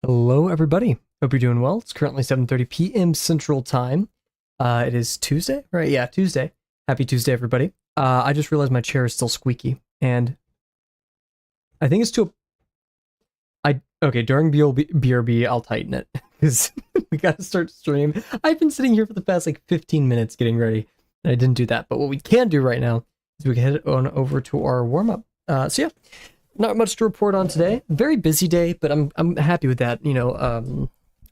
Hello, everybody. Hope you're doing well. It's currently 7:30 p.m. Central Time. It is Tuesday, right? Yeah, Tuesday. Happy Tuesday, everybody. I just realized my chair is still squeaky, and I think it's too. I okay during BRB, I'll tighten it because we gotta start stream. I've been sitting here for the past like 15 minutes getting ready, and I didn't do that. But what we can do right now is we can head on over to our warm up. So yeah, not much to report on today. Very busy day, but I'm happy with that.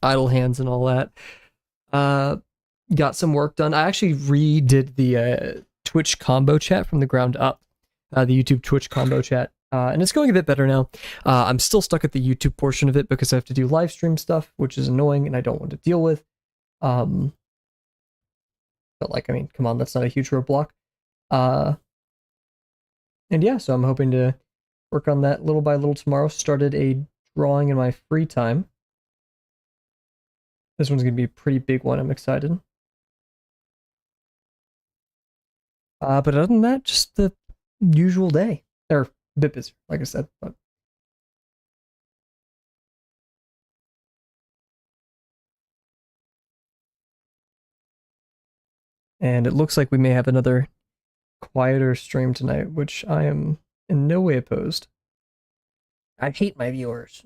Idle hands and all that. Uh, got some work done. I actually redid the Twitch combo chat from the ground up. The YouTube Twitch combo chat, and it's going a bit better now. I'm still stuck at the YouTube portion of it because I have to do live stream stuff, which is annoying and I don't want to deal with. But like, I mean, come on, that's not a huge roadblock. And yeah, so I'm hoping to work on that little by little tomorrow. Started a drawing in my free time. This one's gonna be a pretty big one. I'm excited. But other than that, just the usual day. Or a bit busy, like I said. But and it looks like we may have another quieter stream tonight, which I am in no way opposed. I hate my viewers.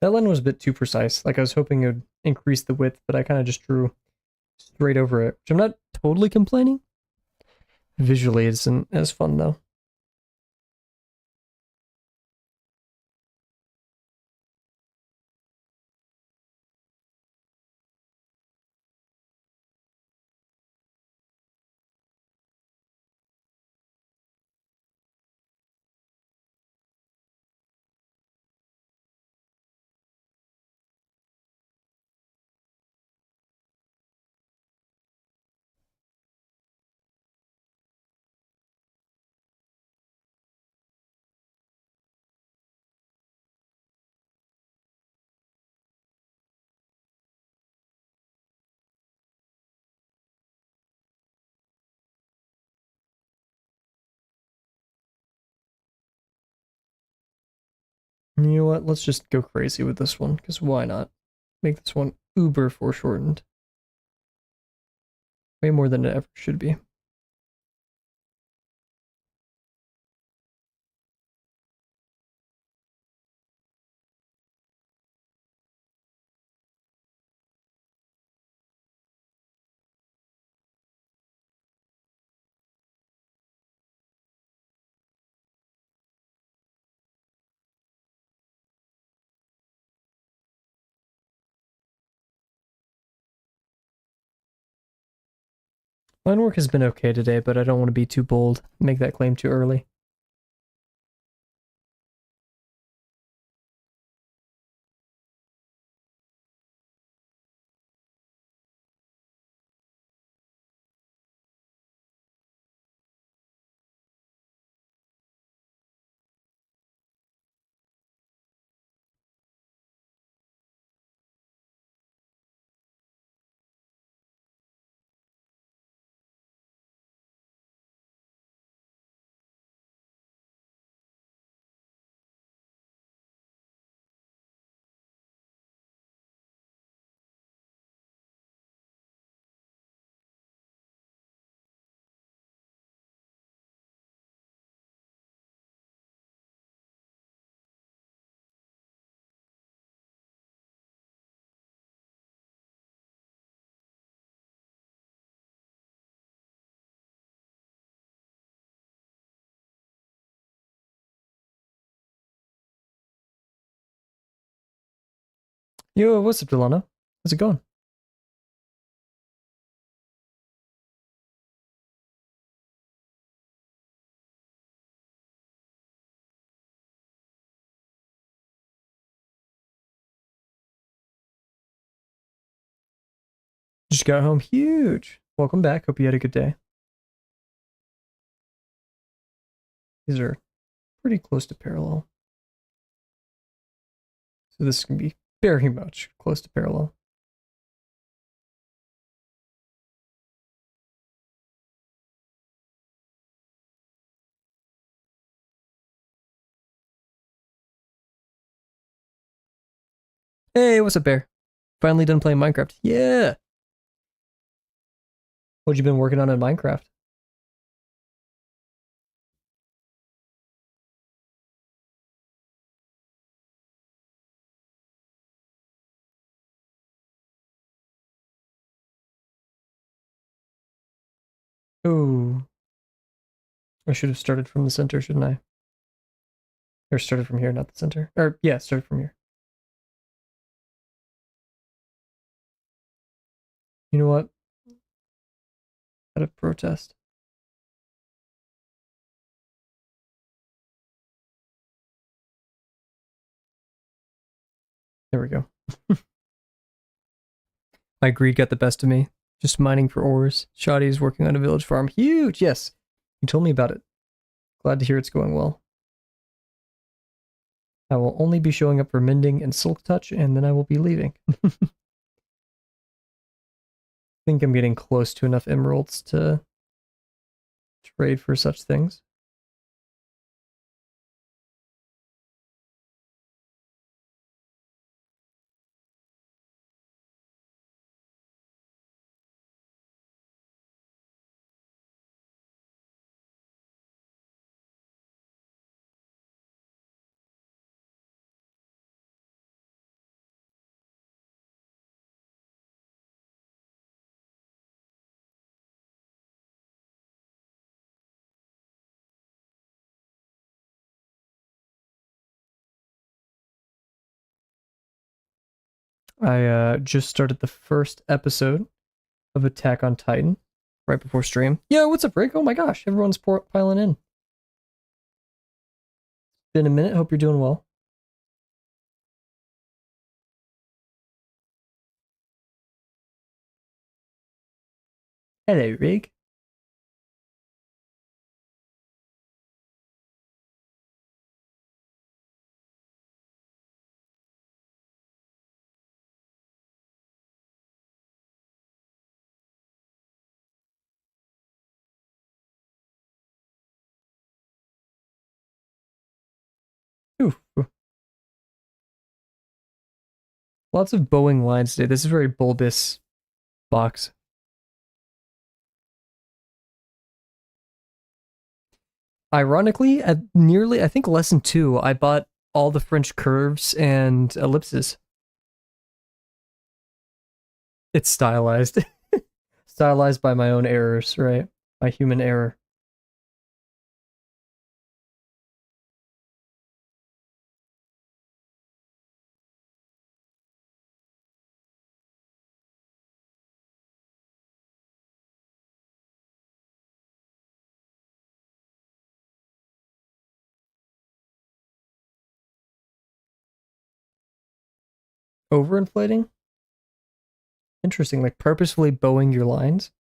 That line was a bit too precise. Like I was hoping it would increase the width, but I kind of just drew straight over it, which I'm not totally complaining. Visually, it isn't as fun though. You know what? Let's just go crazy with this one, because why not? Make this one uber foreshortened. Way more than it ever should be. Line work has been okay today, but I don't want to be too bold, make that claim too early. Yo, what's up, Delano? How's it going? Just got home. Huge. Welcome back. Hope you had a good day. These are pretty close to parallel. So this can be very much close to parallel. Hey, what's up, Bear? Finally done playing Minecraft. Yeah. What you been working on in Minecraft? Oh, I should have started from the center, shouldn't I? Or started from here, not the center. Or yeah, started from here. You know what? Out of protest. There we go. My greed got the best of me. Just mining for ores. Shoddy is working on a village farm. Huge, yes. You told me about it. Glad to hear it's going well. I will only be showing up for mending and silk touch, and then I will be leaving. I think I'm getting close to enough emeralds to trade for such things. I just started the first episode of Attack on Titan right before stream. Yo, what's up, Rick? Oh my gosh, everyone's piling in. Been a minute. Hope you're doing well. Hello, Rig. Ooh, lots of bowing lines today. This is a very bulbous box. Ironically, at nearly, I think lesson 2, I bought all the French curves and ellipses. It's stylized. Stylized by my own errors, right? My human error. Overinflating? Interesting, like purposefully bowing your lines.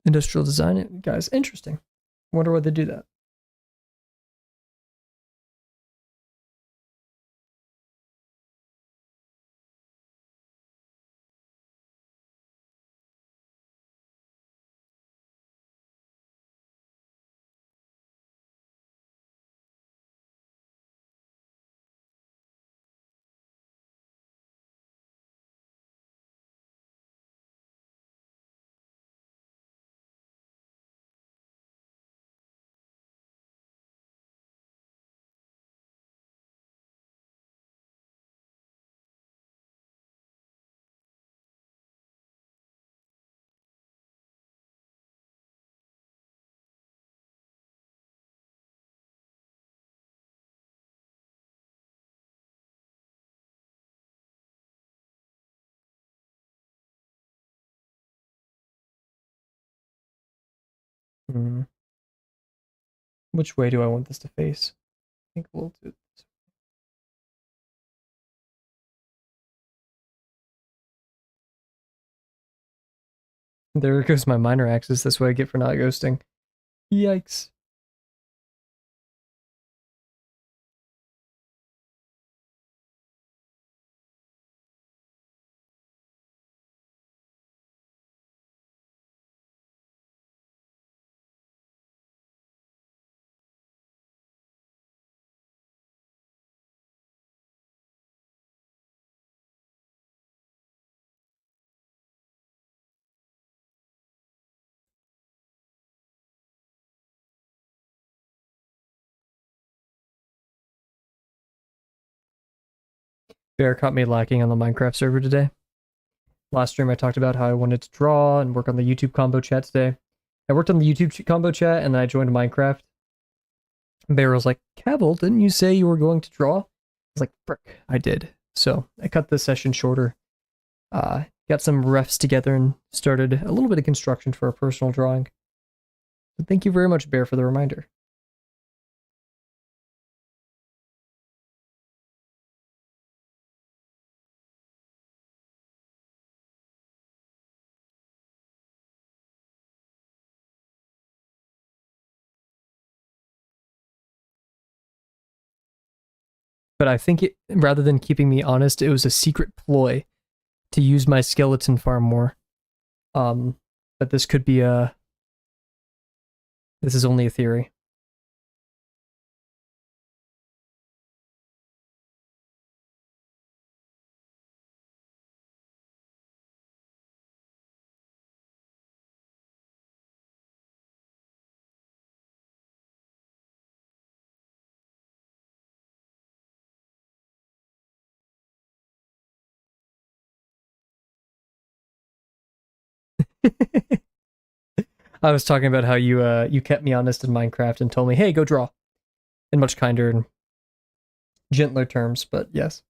Industrial design, guys, interesting. Wonder why they do that. Hmm. Which way do I want this to face? I think we'll do this. There goes my minor axis. That's what I get for not ghosting. Yikes. Bear caught me lacking on the Minecraft server today. Last stream I talked about how I wanted to draw and work on the YouTube combo chat today. I worked on the YouTube combo chat and then I joined Minecraft. Bear was like, Kavel, didn't you say you were going to draw? I was like, frick, I did. So I cut the session shorter. Got some refs together and started a little bit of construction for a personal drawing. But thank you very much, Bear, for the reminder. But I think rather than keeping me honest, it was a secret ploy to use my skeleton farm more. But this could be this is only a theory. I was talking about how you kept me honest in Minecraft and told me, "Hey, go draw," in much kinder and gentler terms. But yes.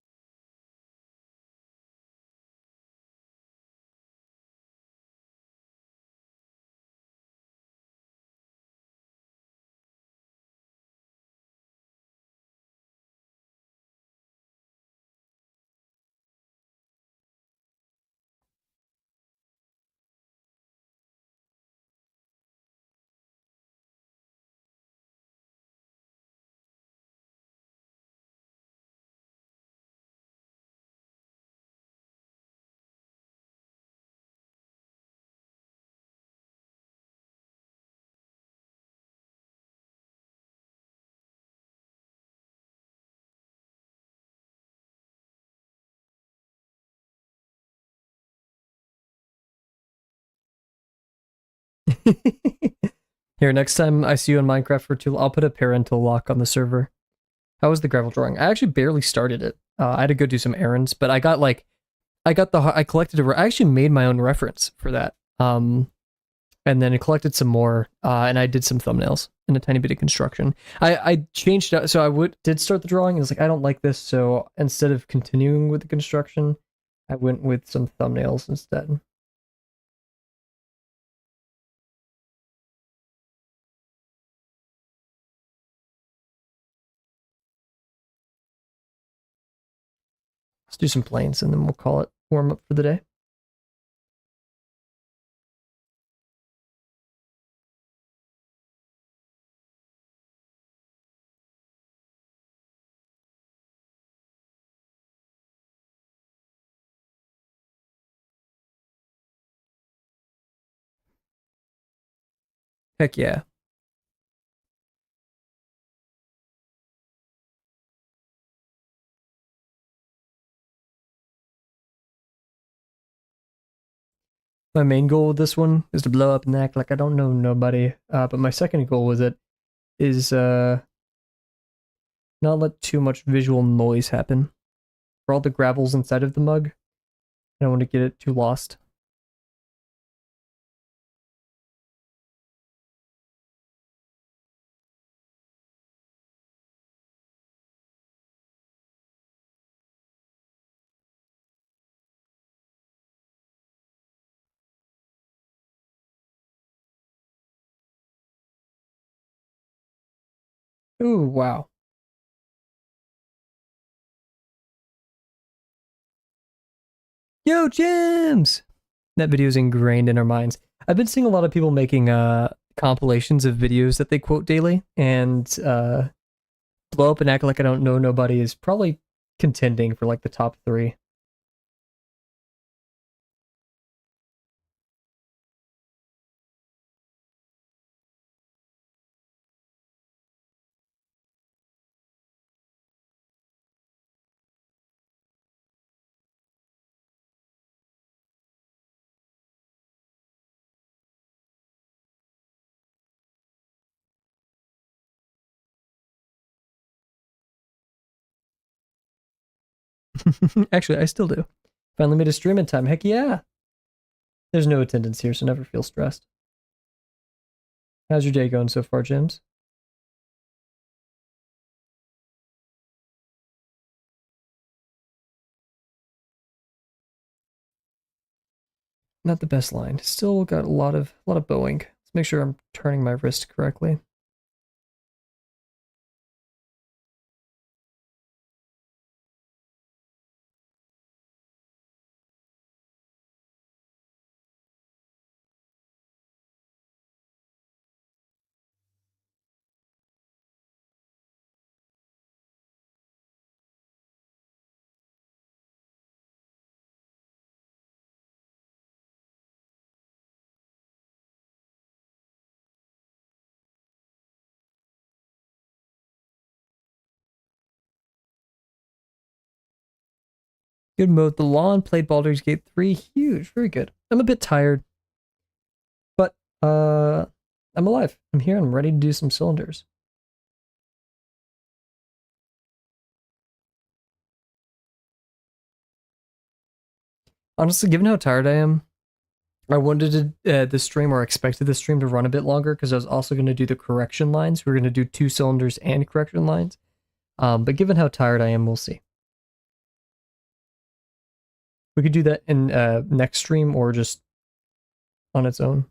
Here, next time I see you in Minecraft for too, I'll put a parental lock on the server. How was the gravel drawing? I actually barely started it. I had to go do some errands, but I collected I actually made my own reference for that. And then I collected some more, and I did some thumbnails and a tiny bit of construction. I changed out, so did start the drawing. And I was like, I don't like this, so instead of continuing with the construction, I went with some thumbnails instead. Let's do some planes, and then we'll call it warm up for the day. Heck yeah. My main goal with this one is to blow up and act like I don't know nobody. But my second goal with it is not let too much visual noise happen. For all the gravels inside of the mug, I don't want to get it too lost. Ooh, wow. Yo, James! That video is ingrained in our minds. I've been seeing a lot of people making compilations of videos that they quote daily, and blow up and act like I don't know nobody is probably contending for like the top three. Actually, I still do. Finally made a stream in time. Heck yeah. There's no attendance here, so never feel stressed. How's your day going so far, James? Not the best line. Still got a lot of bowing. Let's make sure I'm turning my wrist correctly. Good mode. The lawn played Baldur's Gate 3. Huge. Very good. I'm a bit tired, but I'm alive. I'm here. I'm ready to do some cylinders. Honestly, given how tired I am, I wanted the stream or expected the stream to run a bit longer because I was also going to do the correction lines. We are going to do 2 cylinders and correction lines. But given how tired I am, we'll see. We could do that in next stream or just on its own.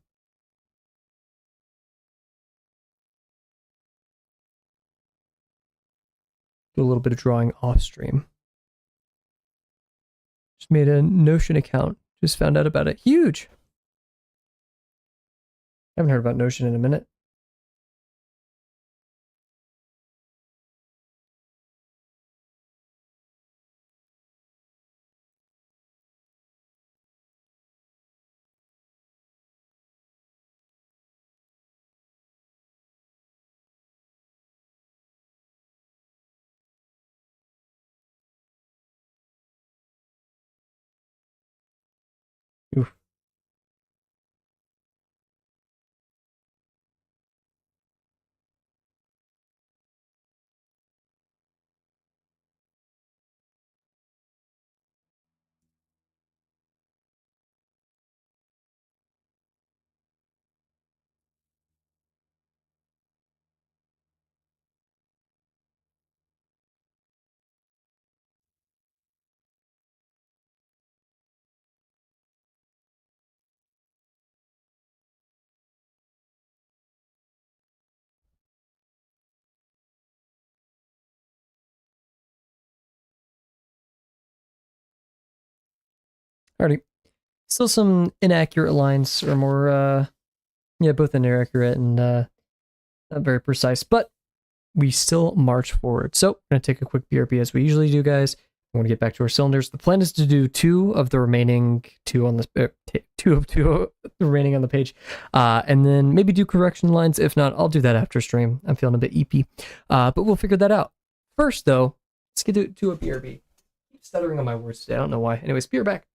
Do a little bit of drawing off stream. Just made a Notion account. Just found out about it. Huge. Haven't heard about Notion in a minute. Oof. Alrighty. Still some inaccurate lines, or more, yeah, both inaccurate and not very precise, but we still march forward. So, I'm going to take a quick BRB as we usually do, guys. I want to get back to our cylinders. The plan is to do two of the remaining two on this, two of two remaining on the page, and then maybe do correction lines. If not, I'll do that after stream. I'm feeling a bit EP, but we'll figure that out. First, though, let's get to a BRB. Keep stuttering on my words today. I don't know why. Anyways, beer back.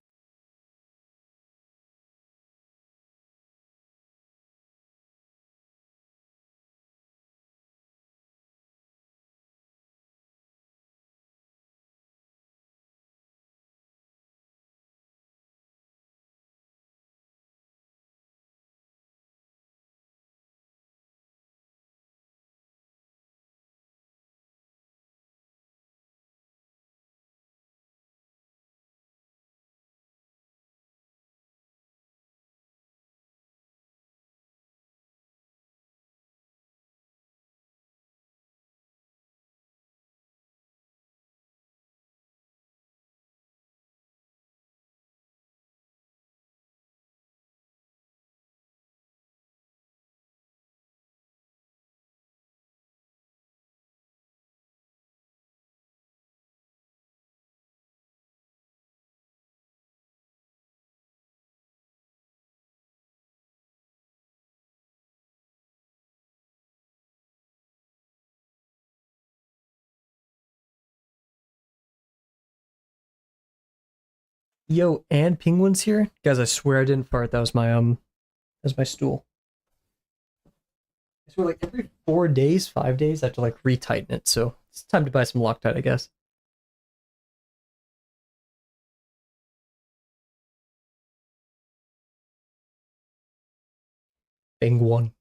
Yo, and penguins here? Guys, I swear I didn't fart. That was my stool. I swear like every 4 days, 5 days, I have to like retighten it, so it's time to buy some Loctite, I guess. Penguin.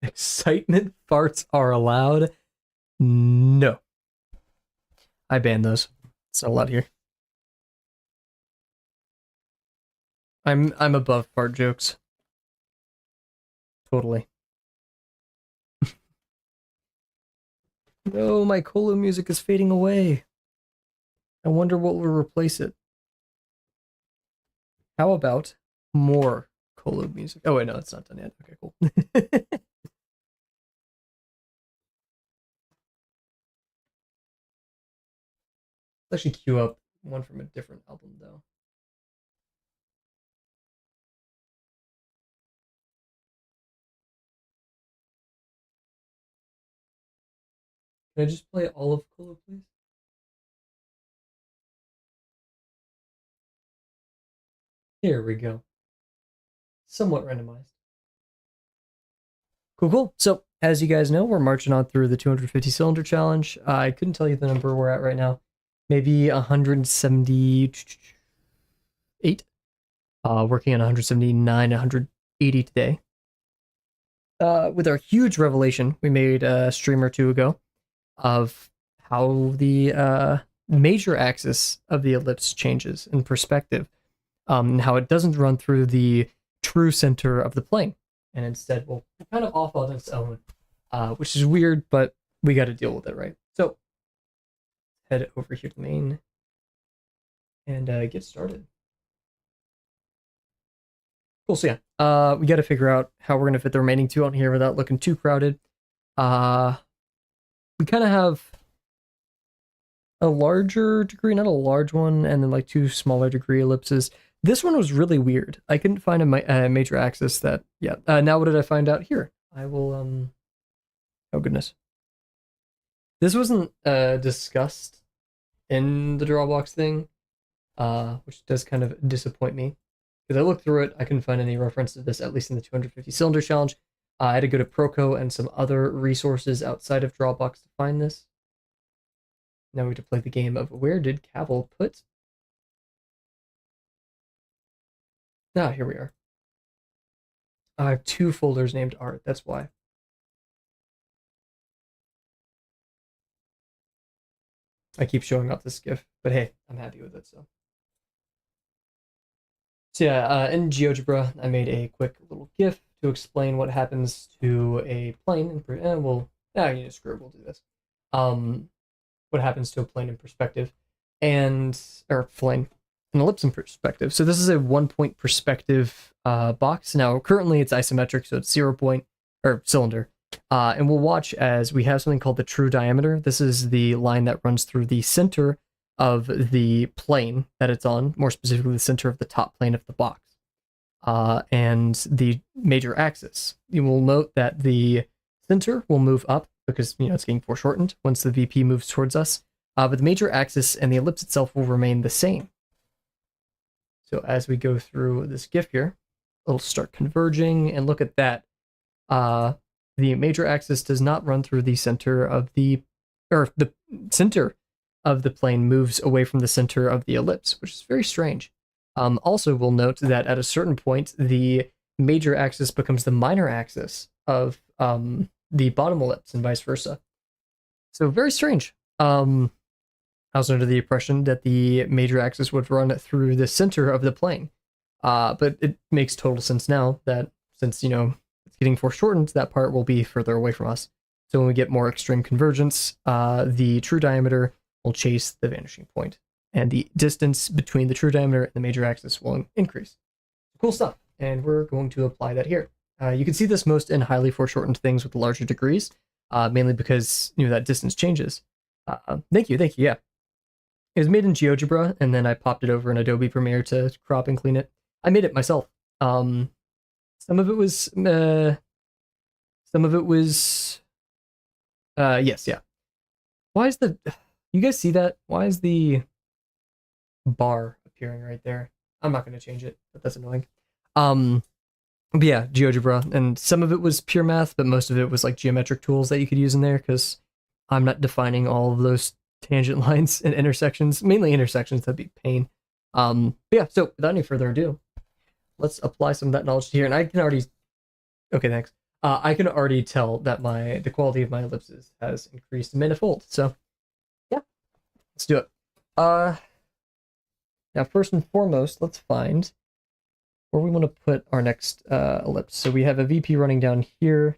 Excitement farts are allowed? No. I ban those. It's not allowed here. I'm above fart jokes. Totally. No, my Colo music is fading away. I wonder what will replace it. How about more Colo music? Oh wait, no, it's not done yet. Okay, cool. Let's actually queue up one from a different album though. Can I just play all of Colo, please? Here we go. Somewhat randomized. Cool, cool. So, as you guys know, we're marching on through the 250 cylinder challenge. I couldn't tell you the number we're at right now. Maybe 178. Working on 179, 180 today. With our huge revelation we made a stream or two ago of how the major axis of the ellipse changes in perspective, and how it doesn't run through the true center of the plane, and instead will kind of off on its own, which is weird, but we got to deal with it, right? So head over here to main and get started. Cool. So yeah, we got to figure out how we're gonna fit the remaining two on here without looking too crowded. Uh, we kind of have a larger degree, not a large one, and then like two smaller degree ellipses. This one was really weird. I couldn't find a major axis that, yeah. Now what did I find out here? I will, oh goodness. This wasn't discussed in the Drawbox thing, which does kind of disappoint me. Because I looked through it, I couldn't find any reference to this, at least in the 250 cylinder challenge. I had to go to Proco and some other resources outside of Drawbox to find this. Now we have to play the game of where did Kavel put? Ah, here we are. I have two folders named art, that's why. I keep showing off this GIF, but hey, I'm happy with it, so. So yeah, in GeoGebra, I made a quick little GIF to explain what happens to a plane, and screw it, we'll do this. What happens to a plane in perspective, or plane, an ellipse in perspective. So this is a 1-point perspective box. Now, currently it's isometric, so it's 0-point, or cylinder. And we'll watch as we have something called the true diameter. This is the line that runs through the center of the plane that it's on, more specifically the center of the top plane of the box. And the major axis. You will note that the center will move up because it's getting foreshortened once the VP moves towards us. But the major axis and the ellipse itself will remain the same. So as we go through this GIF here, it'll start converging, and look at that. The major axis does not run through the center of the center of the plane moves away from the center of the ellipse, which is very strange. Also, we'll note that at a certain point, the major axis becomes the minor axis of the bottom ellipse and vice versa. So very strange. I was under the impression that the major axis would run through the center of the plane. But it makes total sense now that since, it's getting foreshortened, that part will be further away from us. So when we get more extreme convergence, the true diameter will chase the vanishing point, and the distance between the true diameter and the major axis will increase. Cool stuff, and we're going to apply that here. You can see this most in highly foreshortened things with larger degrees, mainly because that distance changes. Thank you, yeah. It was made in GeoGebra, and then I popped it over in Adobe Premiere to crop and clean it. I made it myself. Some of it was, yes, yeah. Why is you guys see that? Why is the bar appearing right there. I'm not going to change it, but that's annoying. Um, but yeah, GeoGebra, and some of it was pure math, but most of it was like geometric tools that you could use in there because I'm not defining all of those tangent lines and intersections, mainly intersections. That'd be pain. But yeah. So without any further ado, let's apply some of that knowledge here, and I can already. Okay, thanks. I can already tell that the quality of my ellipses has increased manifold. So yeah, let's do it. Uh, Now first and foremost, let's find where we want to put our next ellipse. So we have a VP running down here.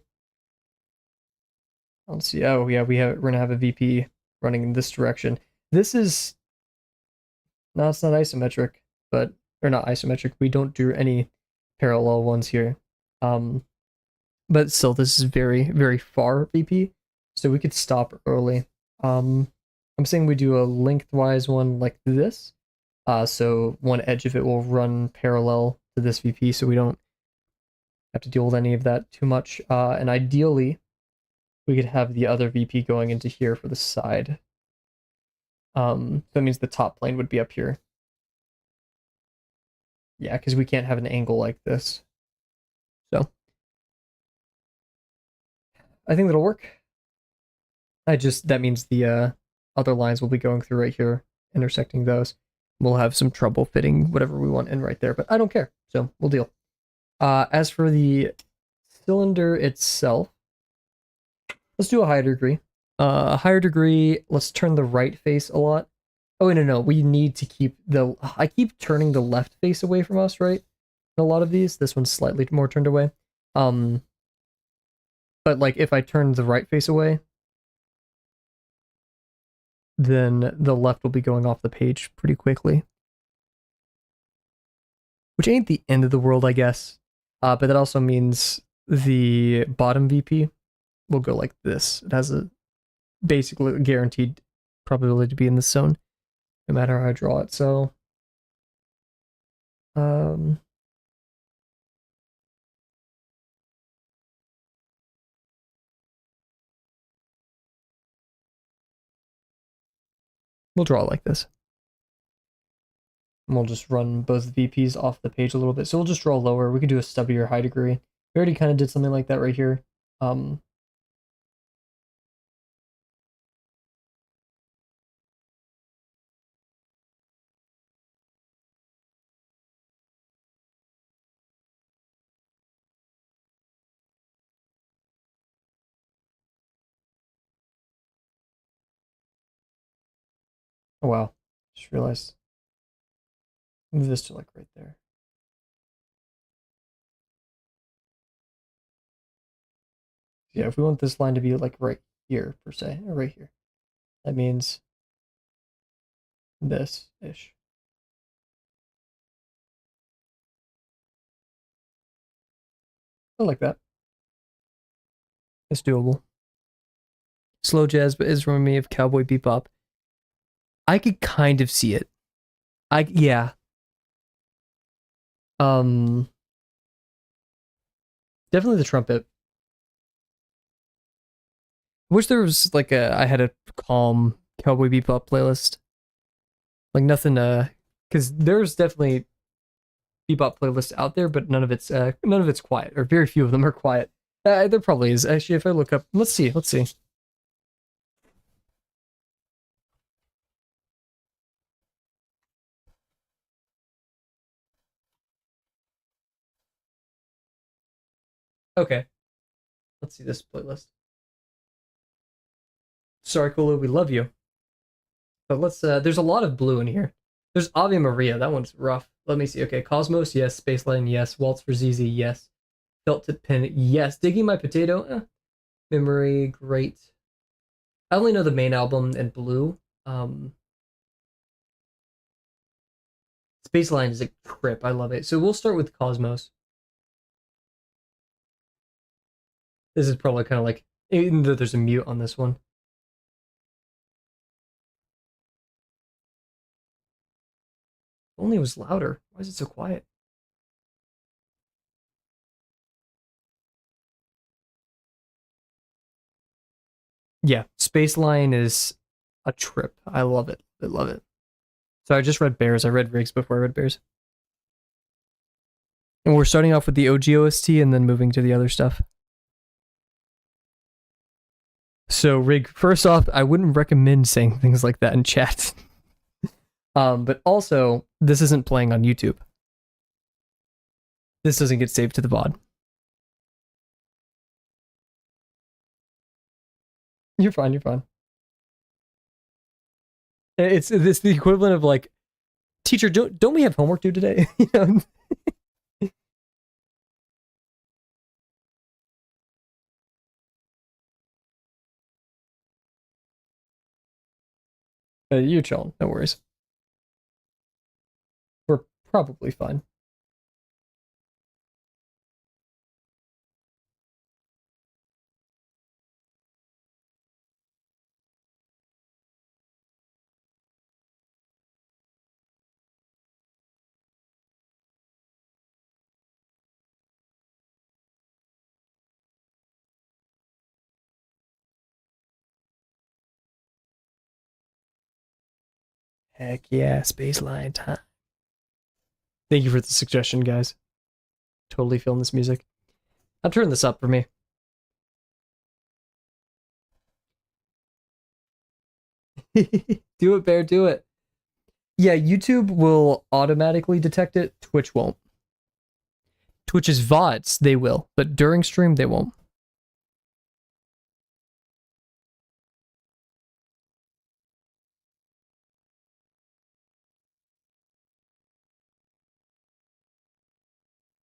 Let's see. Oh yeah, we're gonna have a VP running in this direction. This is no, it's not isometric, but or not isometric. We don't do any parallel ones here. But still, this is very, very far VP, so we could stop early. I'm saying we do a lengthwise one like this. So one edge of it will run parallel to this VP, so we don't have to deal with any of that too much. And ideally, we could have the other VP going into here for the side. That means the top plane would be up here. Yeah, because we can't have an angle like this. So I think that'll work. That means the other lines will be going through right here, intersecting those. We'll have some trouble fitting whatever we want in right there, but I don't care, so we'll deal. As for the cylinder itself, let's do a higher degree. Higher degree, let's turn the right face a lot. Oh, no, we need to keep I keep turning the left face away from us, right? In a lot of these, this one's slightly more turned away. But like if I turn the right face away, then the left will be going off the page pretty quickly. Which ain't the end of the world, I guess. But that also means the bottom VP will go like this. It has a basically guaranteed probability to be in the zone, no matter how I draw it. So, we'll draw it like this. And we'll just run both VPs off the page a little bit. So we'll just draw lower. We could do a stubby or high degree. We already kind of did something like that right here. Oh wow, just realized. Move this to like right there. Yeah, if we want this line to be like right here per se, or right here, that means this-ish. I like that. It's doable. Slow jazz, but is reminding me of Cowboy Bebop. I could kind of see it. Yeah. Um, Definitely the trumpet. I wish there was like I had a calm Cowboy Bebop playlist. Like nothing because there's definitely Bebop playlists out there, but none of it's quiet, or very few of them are quiet. There probably is. Actually, if I look up, let's see. Okay, let's see this playlist. Sorry, Kulu, we love you. But there's a lot of blue in here. There's Ave Maria, that one's rough. Let me see. Okay, Cosmos, yes. Spaceline, yes. Waltz for ZZ, yes. Felt tip pin, yes. Digging My Potato, Memory, great. I only know the main album and Blue. Spaceline is a trip. I love it. So we'll start with Cosmos. This is probably kind of like, even though there's a mute on this one. Only it was louder. Why is it so quiet? Yeah, Spaceline is a trip. I love it. I love it. So I just read Bears. I read Rigs before I read Bears. And we're starting off with the OG OST and then moving to the other stuff. So Rig, first off, I wouldn't recommend saying things like that in chat. But also, this isn't playing on YouTube. This doesn't get saved to the VOD. You're fine. You're fine. It's the equivalent of like, teacher, don't we have homework due today? You know? You're chilling. No worries. We're probably fine. Heck yeah, Spaceline time. Thank you for the suggestion, guys. Totally feeling this music. I'll turn this up for me. Do it, Bear, do it. Yeah, YouTube will automatically detect it. Twitch won't. Twitch's VODs, they will, but during stream, they won't.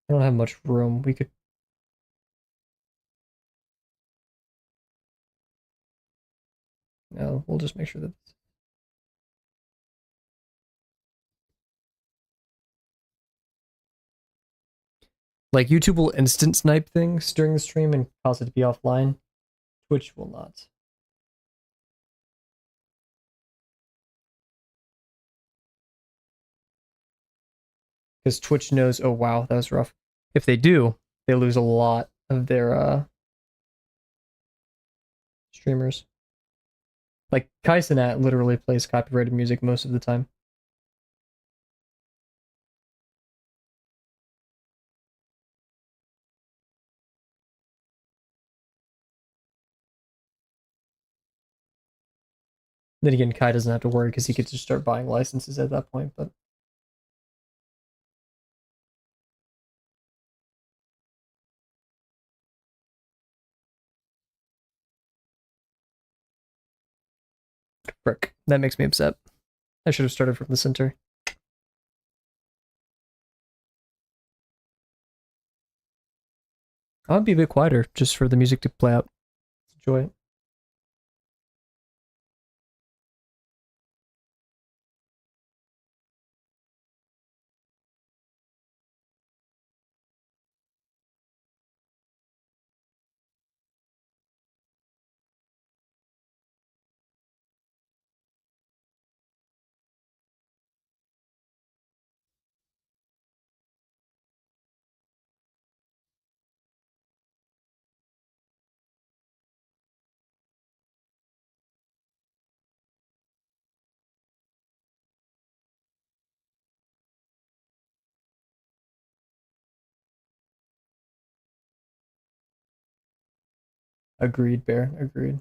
I don't have much room. We could. No, we'll just make sure that. Like, YouTube will instant snipe things during the stream and cause it to be offline. Twitch will not. Because Twitch knows, oh wow, that was rough. If they do, they lose a lot of their streamers. Like Kaisenat literally plays copyrighted music most of the time. Then again, Kai doesn't have to worry because he could just start buying licenses at that point, but frick. That makes me upset. I should have started from the center. I would be a bit quieter just for the music to play out. Enjoy it. Agreed, Bear. Agreed.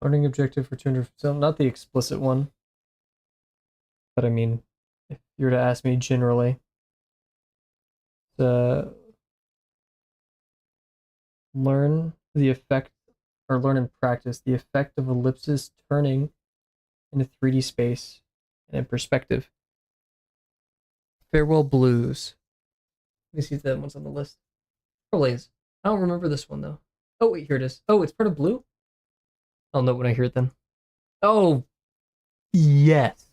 Learning objective for 200, so not the explicit one, but I mean, if you were to ask me generally, the learn the effect or learn and practice the effect of ellipses turning in a 3D space and in perspective. Farewell Blues. Let me see if that one's on the list. Probably is. I don't remember this one though. Oh wait, here it is. Oh, it's part of Blue? I'll know when I hear it then. Oh, yes.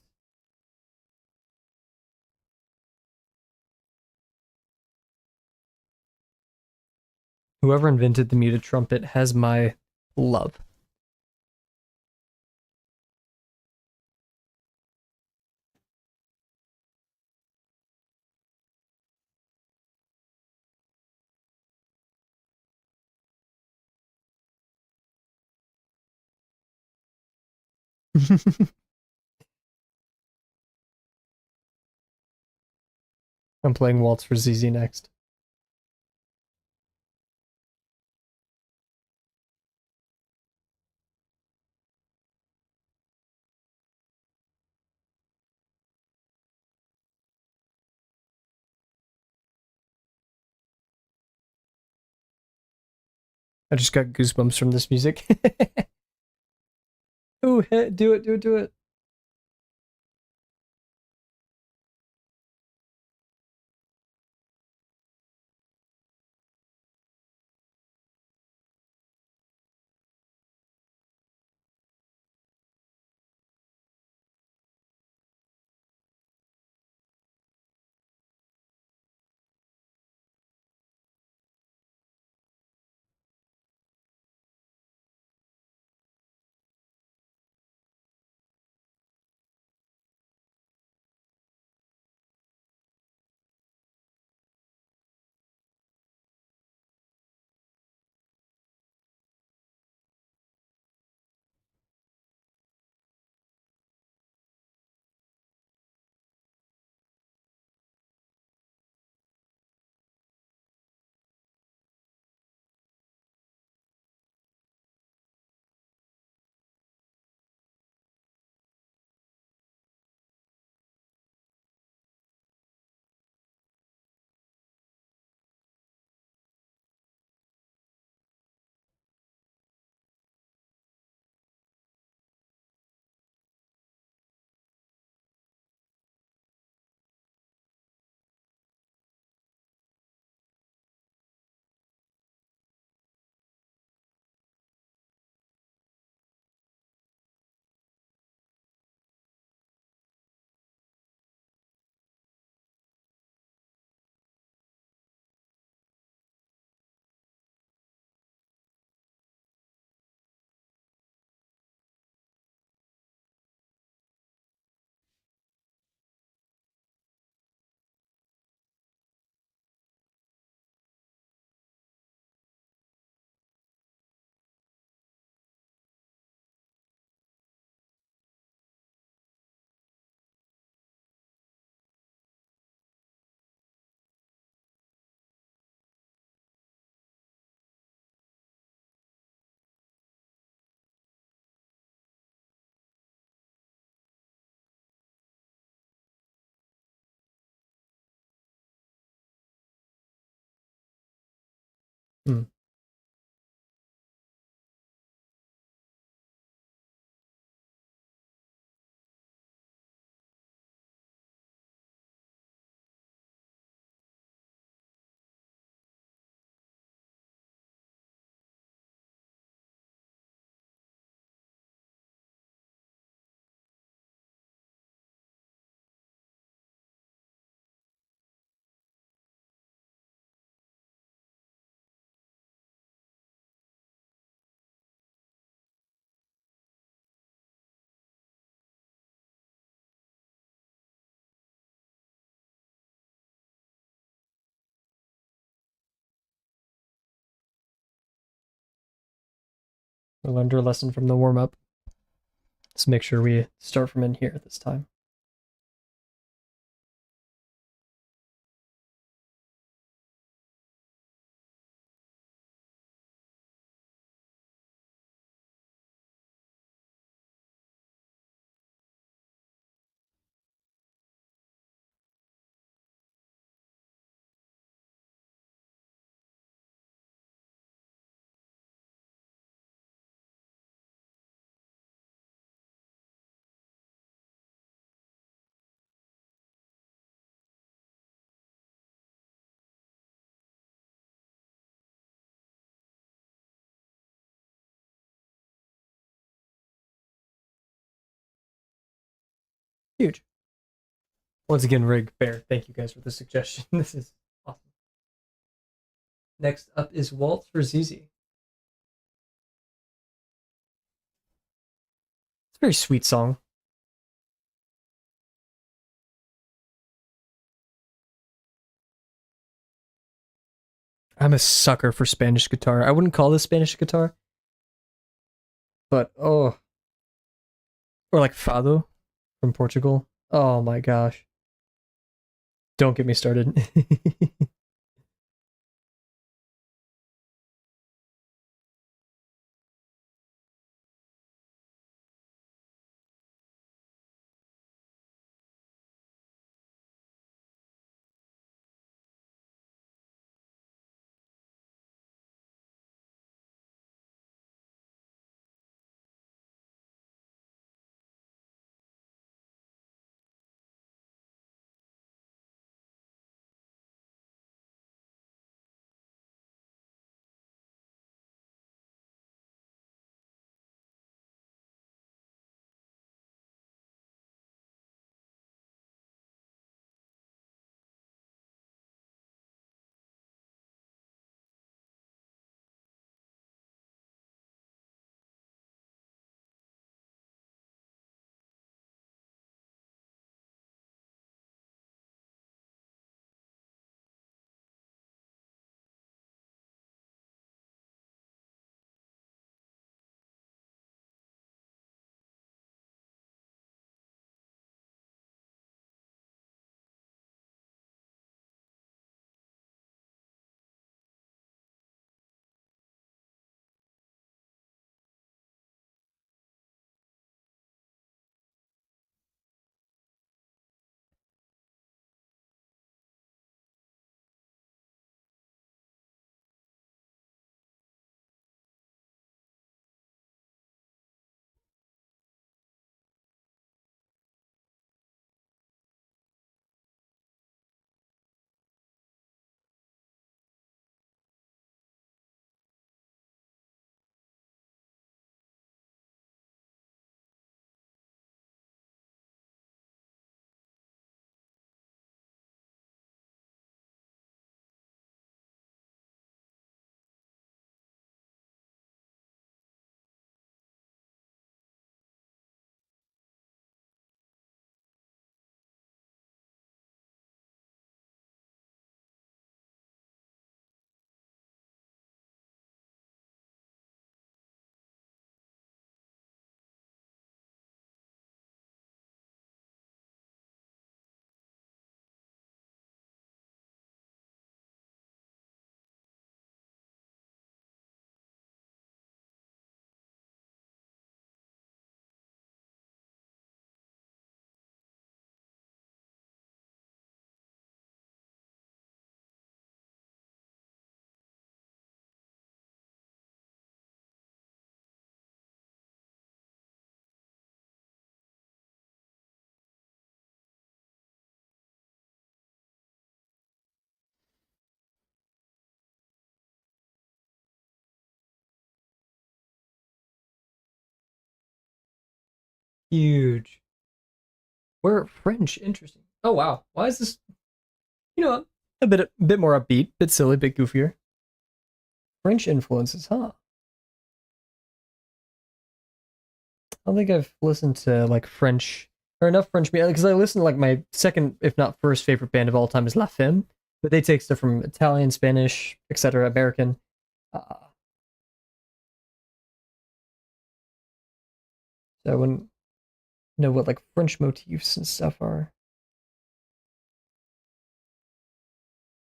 Whoever invented the muted trumpet has my love. I'm playing Waltz for ZZ next. I just got goosebumps from this music. Ooh, do it, do it, do it. Hmm. We learned our lesson from the warm up. Let's make sure we start from in here this time. Huge. Once again, Rig Bear, thank you guys for the suggestion. This is awesome. Next up is Waltz for ZZ. It's a very sweet song. I'm a sucker for Spanish guitar. I wouldn't call this Spanish guitar, but oh, or like Fado from Portugal. Oh my gosh. Don't get me started. Huge. We're French. Interesting. Oh wow. Why is this? A bit more upbeat, bit silly, bit goofier. French influences, huh? I don't think I've listened to like French or enough French music because I listen to like my second, if not first, favorite band of all time is La Femme, but they take stuff from Italian, Spanish, etc., American. Uh, so I wouldn't know what like French motifs and stuff are.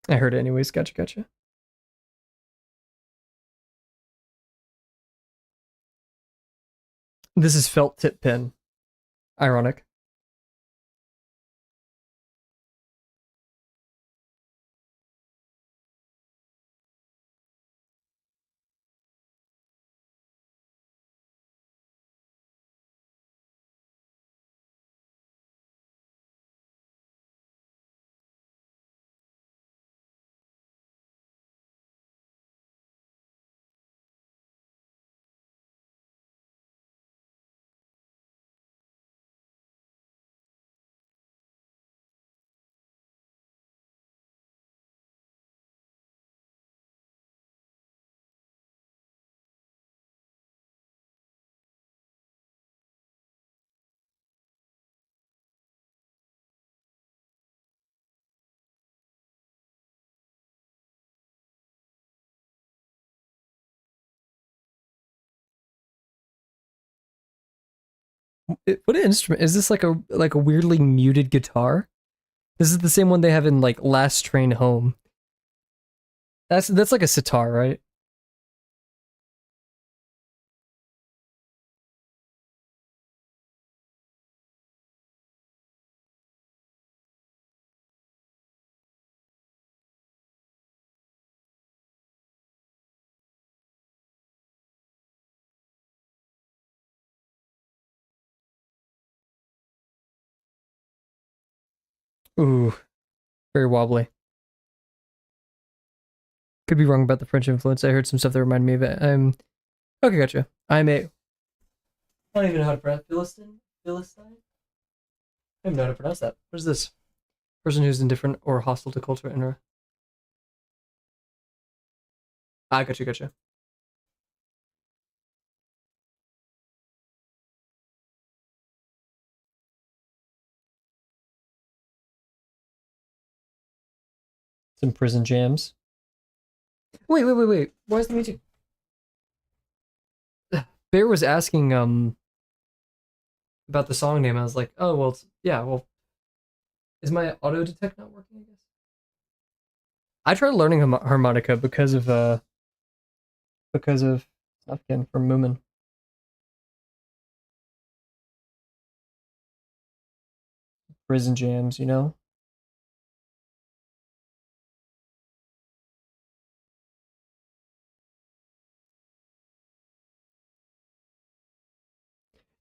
I heard it anyways. Gotcha, gotcha. This is felt tip pen. Ironic. What instrument is this? Like a weirdly muted guitar? This is the same one they have in like Last Train Home. That's like a sitar, right? Ooh, very wobbly. Could be wrong about the French influence. I heard some stuff that reminded me of it. Okay, gotcha. I don't even know how to pronounce Philistine. Philistine. I don't even know how to pronounce that. What is this? Person who's indifferent or hostile to culture and gotcha. Some prison jams. Wait. Why is the music? Bear was asking about the song name. I was like, oh well, yeah. Well, is my auto detect not working? I guess I tried learning harmonica because of stuff again from Moomin. Prison jams, you know.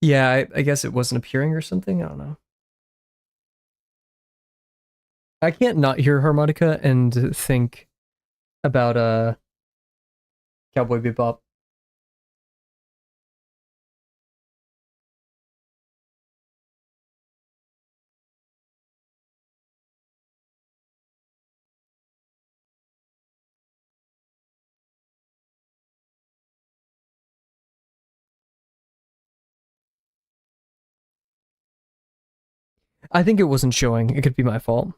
Yeah, I guess it wasn't appearing or something. I don't know. I can't not hear harmonica and think about Cowboy Bebop. I think it wasn't showing. It could be my fault.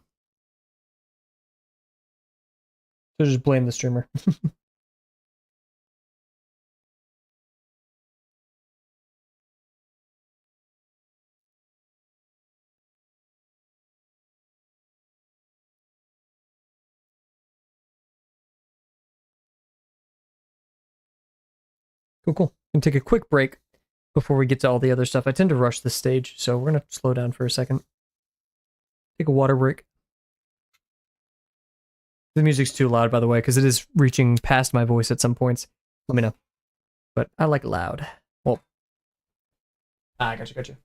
So just blame the streamer. Cool. And take a quick break before we get to all the other stuff. I tend to rush this stage, so we're gonna slow down for a second. Take a water break. The music's too loud, by the way, because it is reaching past my voice at some points. Let me know. But I like loud. Well, gotcha.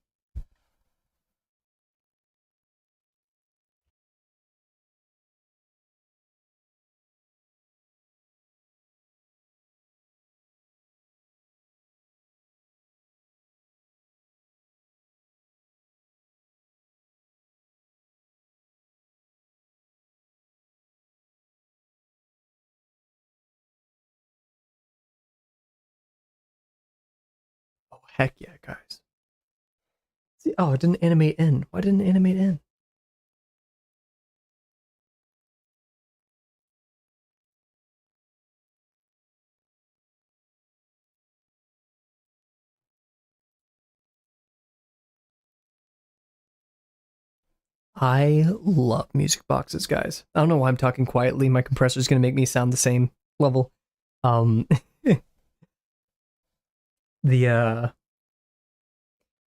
Oh, heck yeah, guys. See, oh, it didn't animate in. Why didn't it animate in? I love music boxes, guys. I don't know why I'm talking quietly. My compressor's gonna make me sound the same level. Um, the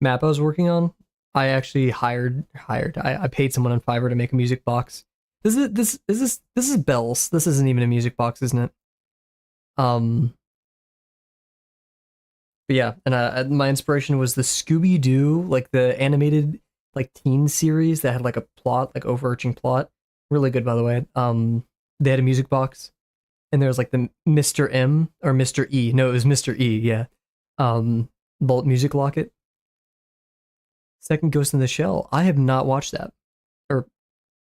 map I was working on, I actually hired. I paid someone on Fiverr to make a music box. This is bells. This isn't even a music box, isn't it? Um, but yeah, and my inspiration was the Scooby Doo, like the animated like teen series that had like a plot, like overarching plot. Really good, by the way. They had a music box, and there was like the Mr. M or Mr. E. No, it was Mr. E. Yeah. Bolt Music Locket. Second Ghost in the Shell. I have not watched that. Or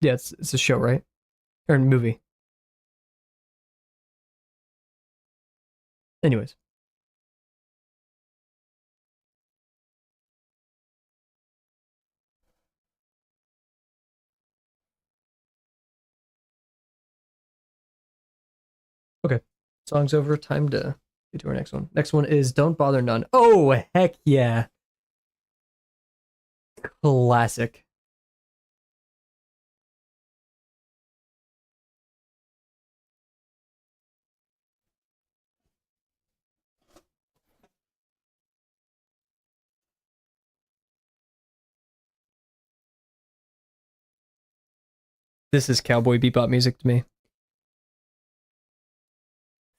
yeah, it's a show, right? Or a movie. Anyways, okay. Song's over. Time to get to our next one. Next one is Don't Bother None. Oh heck yeah! Classic. This is cowboy bebop music to me.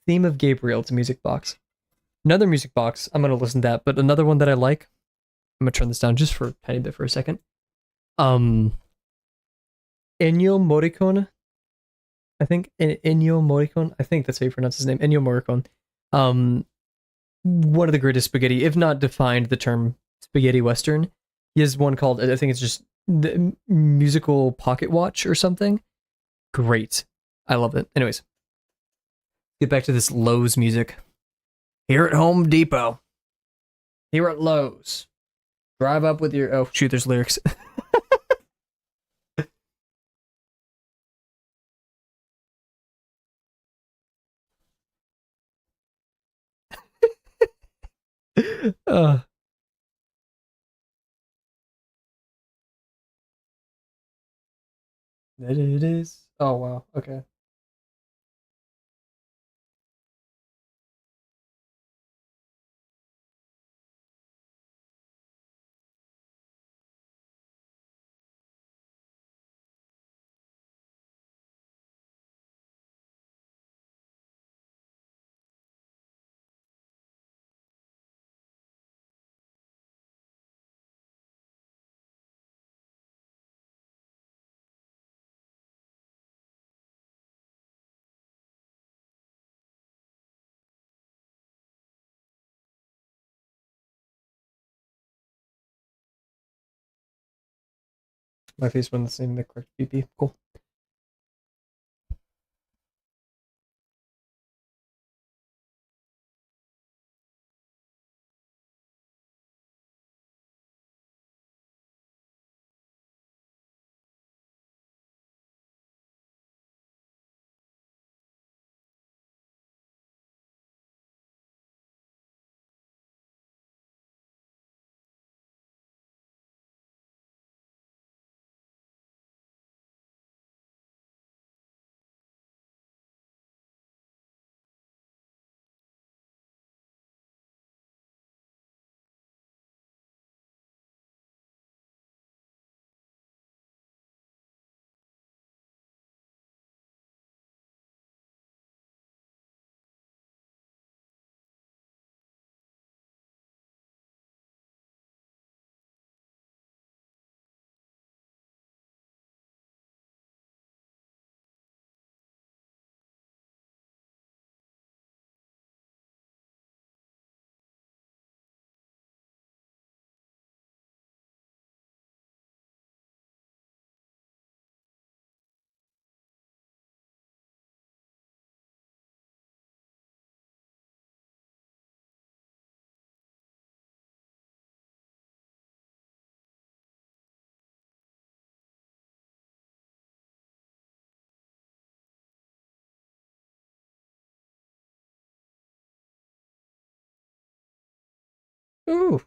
Theme of Gabriel to music box. Another music box. I'm gonna listen to that, but another one that I like. I'm gonna turn this down just for a tiny bit for a second. Um, Ennio Morricone. I think Ennio Morricone. I think that's how you pronounce his name. Ennio Morricone. Um, one of the greatest spaghetti, if not defined the term spaghetti western. He has one called, I think it's just the musical pocket watch or something. Great. I love it. Anyways, get back to this Lowe's music. Here at Home Depot. Here at Lowe's. Drive up with your, oh shoot, there's lyrics. uh, that it is. Oh wow. Okay. My face went the same the correct BP. Cool. Ooh.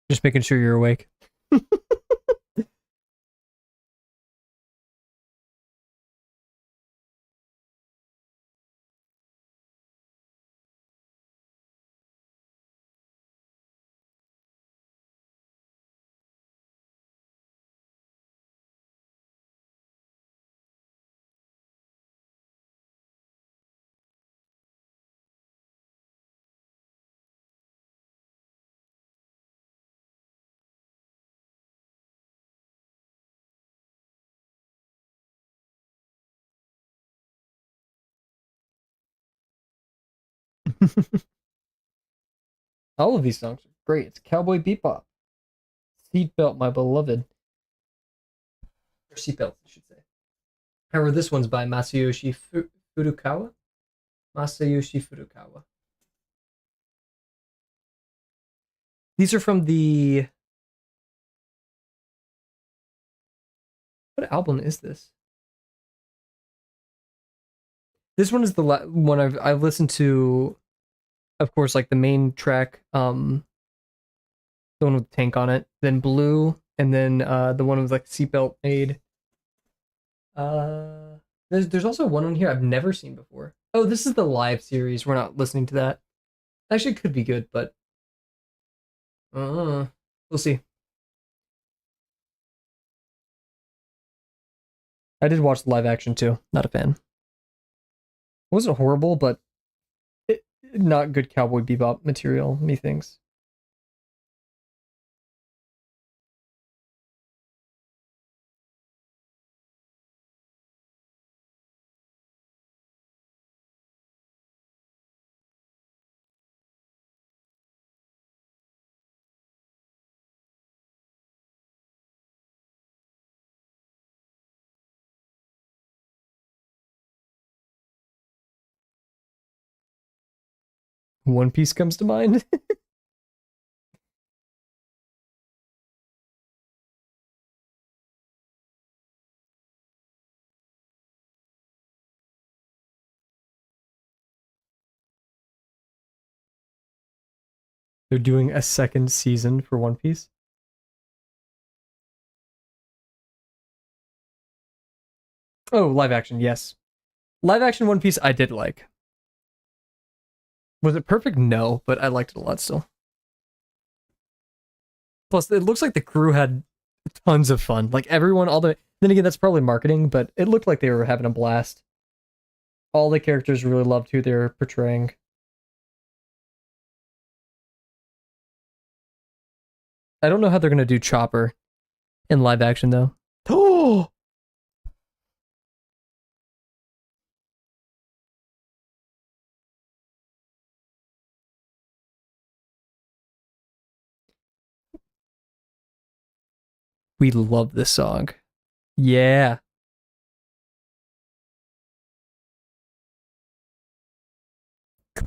Just making sure you're awake. All of these songs are great. It's Cowboy Bebop. Seatbelt, my beloved. Or Seatbelt, I should say. However, this one's by Masayoshi Furukawa. Masayoshi Furukawa. These are from the. What album is this? This one is the one I've listened to of course, like the main track, the one with the tank on it, then Blue, and then the one with like seatbelt made. There's also one on here I've never seen before. Oh, this is the live series. We're not listening to that. Actually, it could be good, but we'll see. I did watch the live action too. Not a fan. It wasn't horrible, but not good Cowboy Bebop material, methinks. One Piece comes to mind. They're doing a second season for One Piece. Oh, live action, yes. Live action One Piece I did like. Was it perfect? No, but I liked it a lot still. Plus, it looks like the crew had tons of fun. Like everyone, all the then again, that's probably marketing, but it looked like they were having a blast. All the characters really loved who they're portraying. I don't know how they're gonna do Chopper in live action though. Oh, we love this song. Yeah,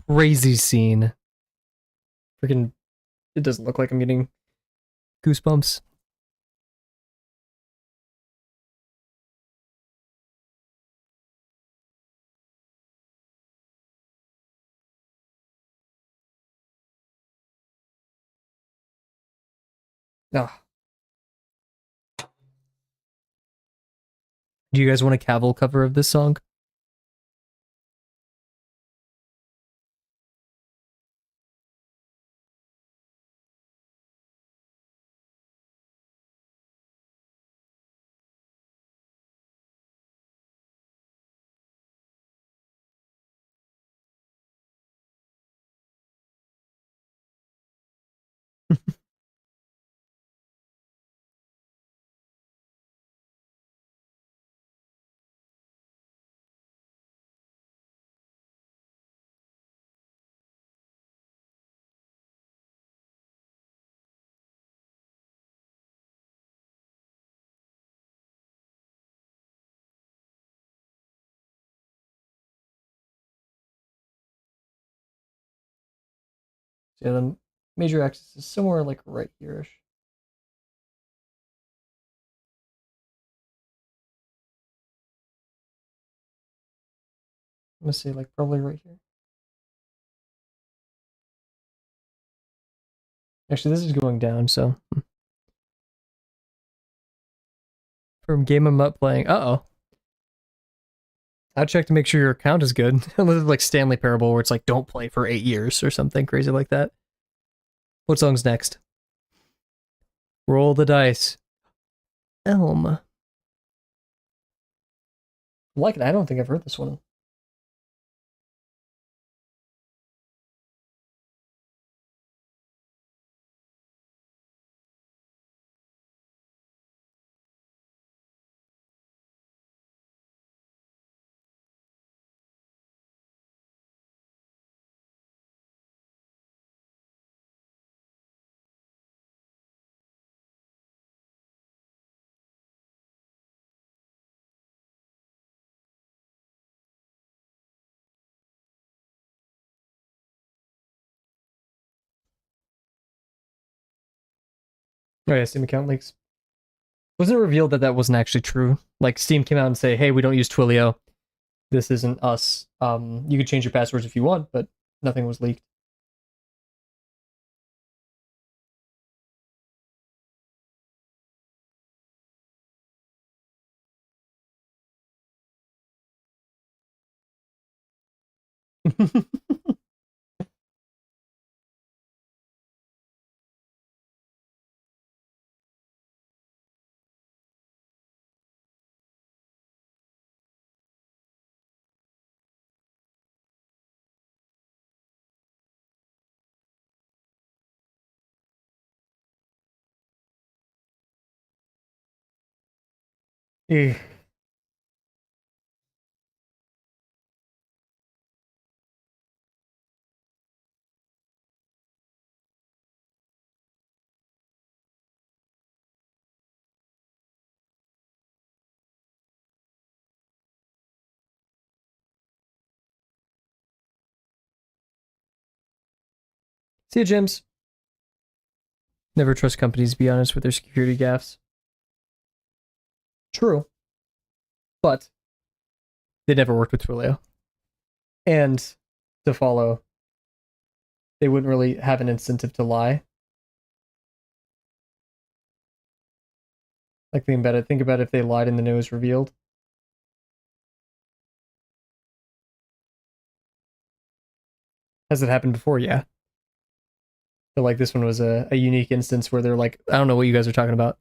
crazy scene. Freaking, it doesn't look like I'm getting goosebumps. Ah, do you guys want a Kavel cover of this song? So yeah, the major axis is somewhere like right here-ish. I'm gonna say like probably right here. Actually, this is going down, so from game I'm not playing. Uh-oh. I'll check to make sure your account is good. Unless it's like Stanley Parable where it's like don't play for 8 years or something crazy like that. What song's next? Roll the dice. Elm. I like it. I don't think I've heard this one. Oh yeah, Steam account leaks. Wasn't it revealed that that wasn't actually true? Like Steam came out and say, "Hey, we don't use Twilio. This isn't us. You could change your passwords if you want," but nothing was leaked. Eh. See you, James. Never trust companies to be honest with their security gaffes. True, but they never worked with Twilio. And to follow, they wouldn't really have an incentive to lie. Like think about it if they lied and then it was revealed. Has it happened before? Yeah. But like this one was a unique instance where they're like, I don't know what you guys are talking about.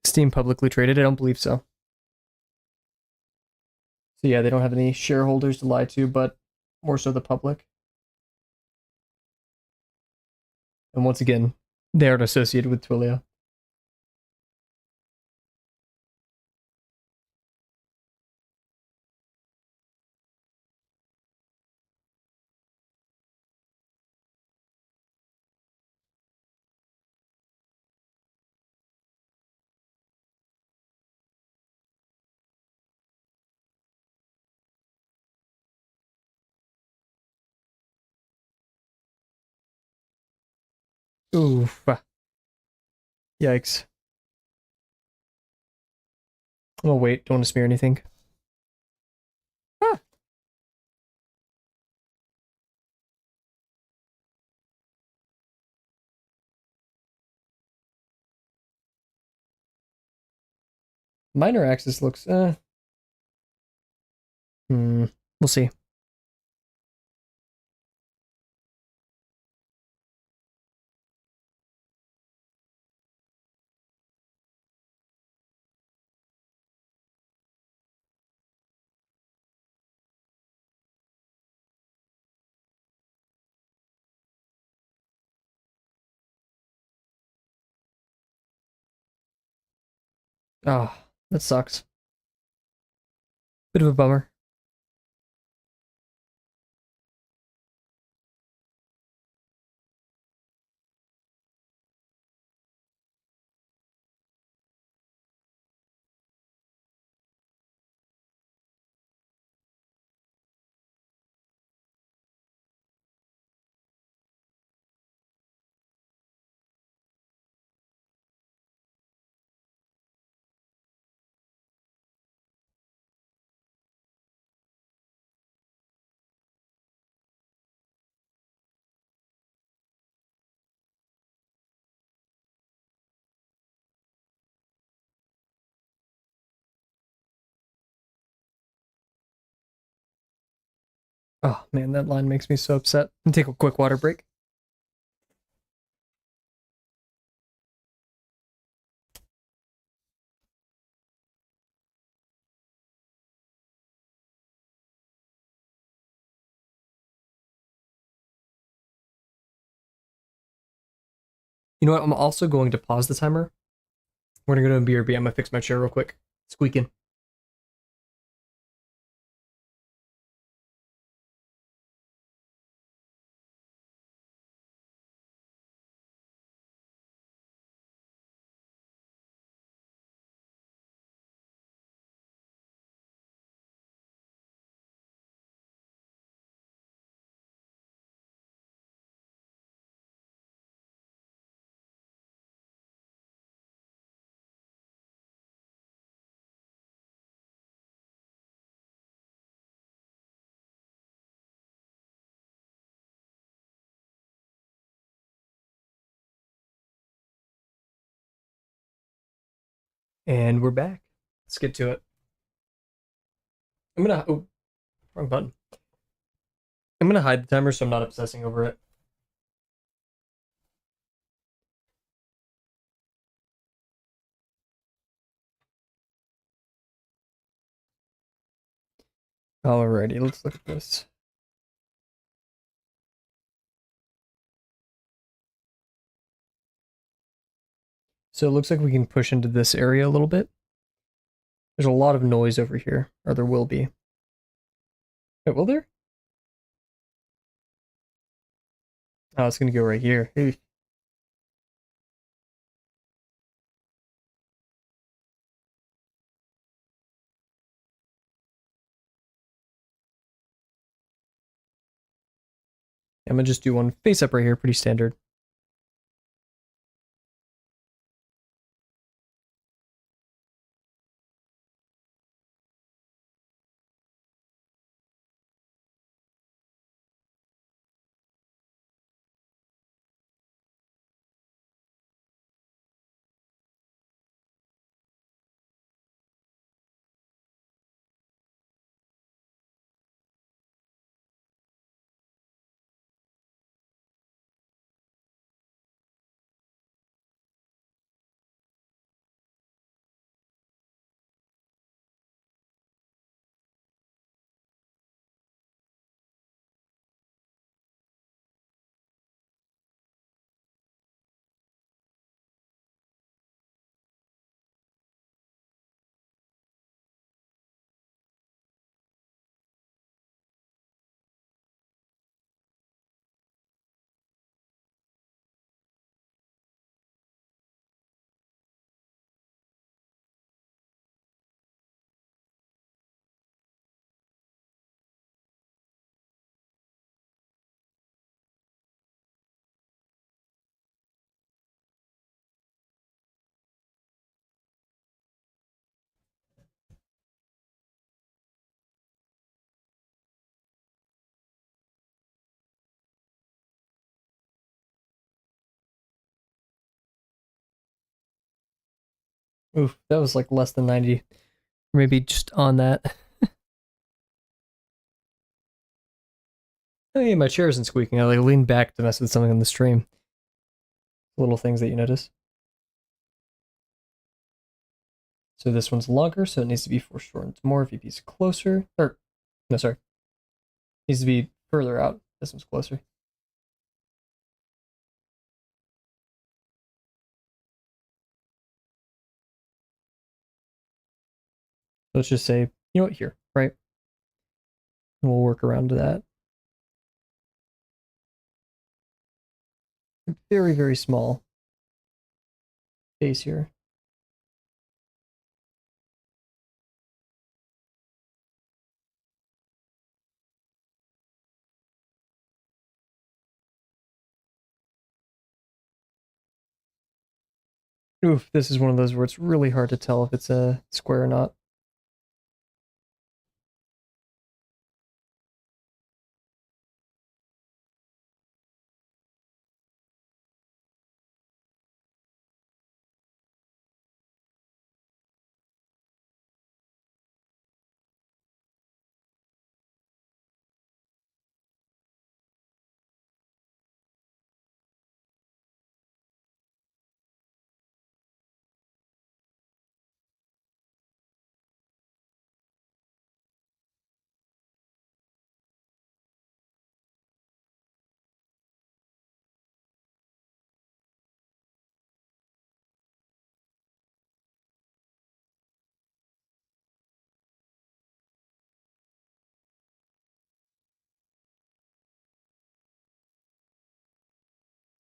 Steam publicly traded? I don't believe so. So yeah, they don't have any shareholders to lie to, but more so the public. And once again, they aren't associated with Twilio. Oof. Yikes. Oh wait, don't want to smear anything. Ah, minor axis looks we'll see. Oh, that sucks. Bit of a bummer. Oh man, that line makes me so upset. And take a quick water break. You know what? I'm also going to pause the timer. We're gonna go to a BRB. I'm gonna fix my chair real quick. Squeaking. And we're back. Let's get to it. Oh, wrong button. I'm gonna hide the timer so I'm not obsessing over it. Alrighty, let's look at this. So it looks like we can push into this area a little bit. There's a lot of noise over here, or there will be. Wait, will there? Oh, it's gonna go right here. Hey. I'm gonna just do one face up right here, pretty standard. Oof, that was like less than 90. Maybe just on that. Hey, my chair isn't squeaking. I like leaned back to mess with something on the stream. Little things that you notice. So this one's longer, so it needs to be foreshortened more. VP's closer. Or, no, sorry. Needs to be further out. This one's closer. Let's just say, you know what, here, right? And we'll work around to that. Very, very small base here. Oof, this is one of those where it's really hard to tell if it's a square or not.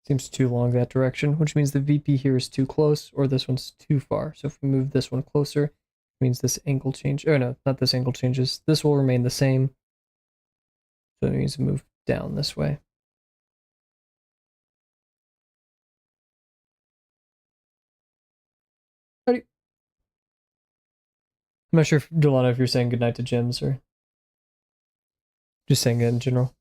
Seems too long that direction, which means the VP here is too close, or this one's too far. So if we move this one closer, it means this angle change. Oh no, not this angle changes. This will remain the same. So it means to move down this way. I'm not sure, if, Delano, if you're saying goodnight to Jims or just saying it in general.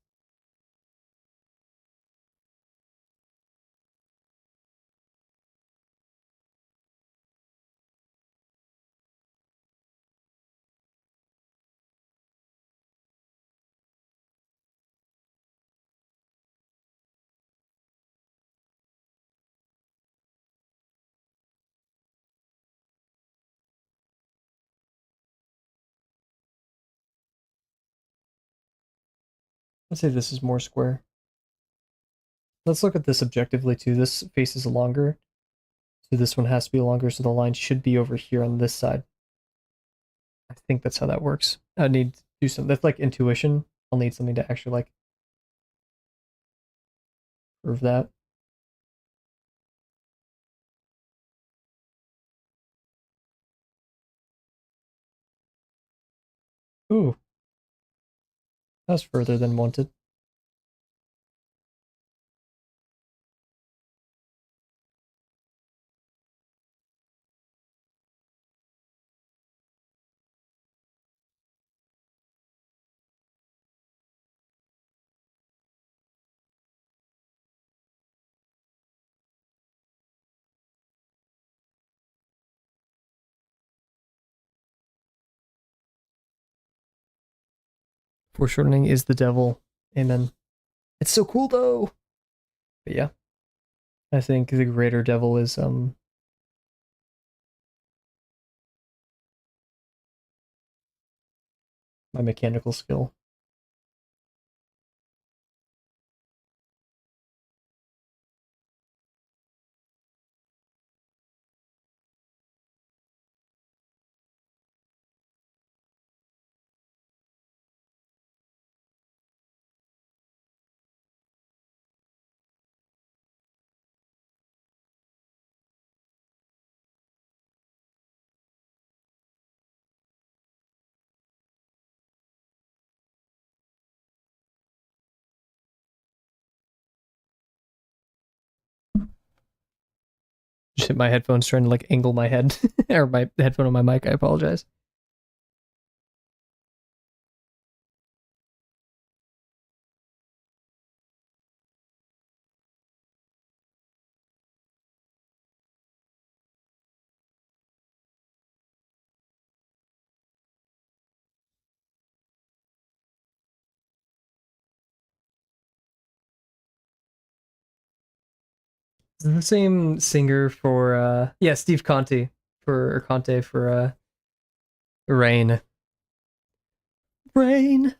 Let's say this is more square. Let's look at this objectively too. This face is longer, so this one has to be longer, so the line should be over here on this side. I think that's how that works. I need to do some, that's like intuition. I'll need something to actually like prove that. Ooh, that's further than wanted. Foreshortening is the devil. Amen. It's so cool though. But yeah, I think the greater devil is my mechanical skill. Just hit my headphones trying to like angle my head or my headphone on my mic. I apologize. Is it the same singer for yeah, Steve Conte for Rain. Rain.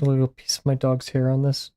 A little piece of my dog's hair on this.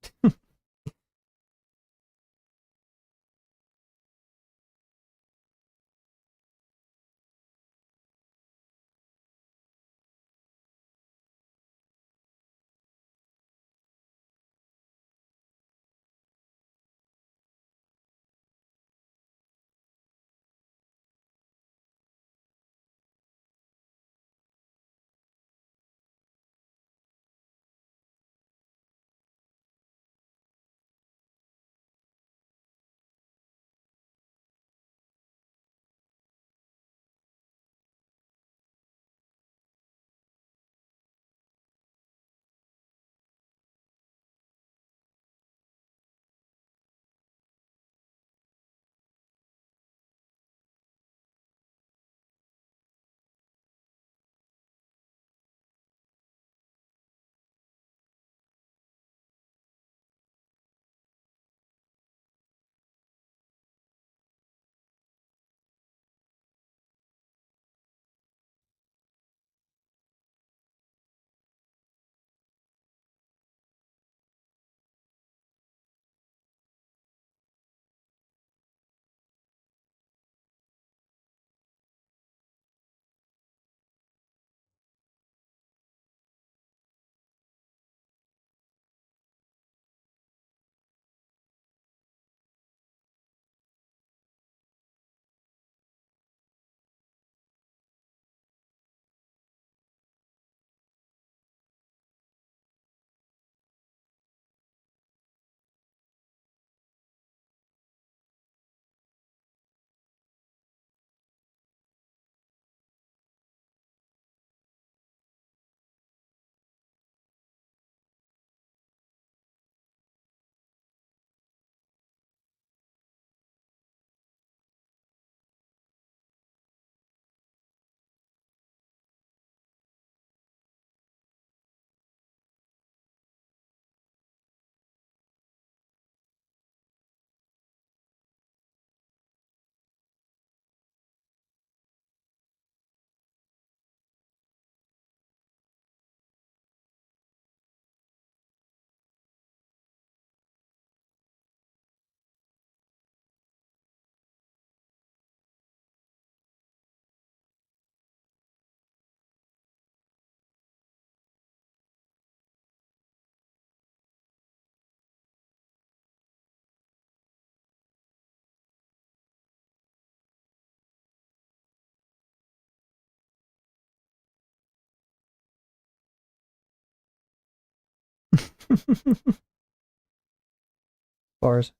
Bars.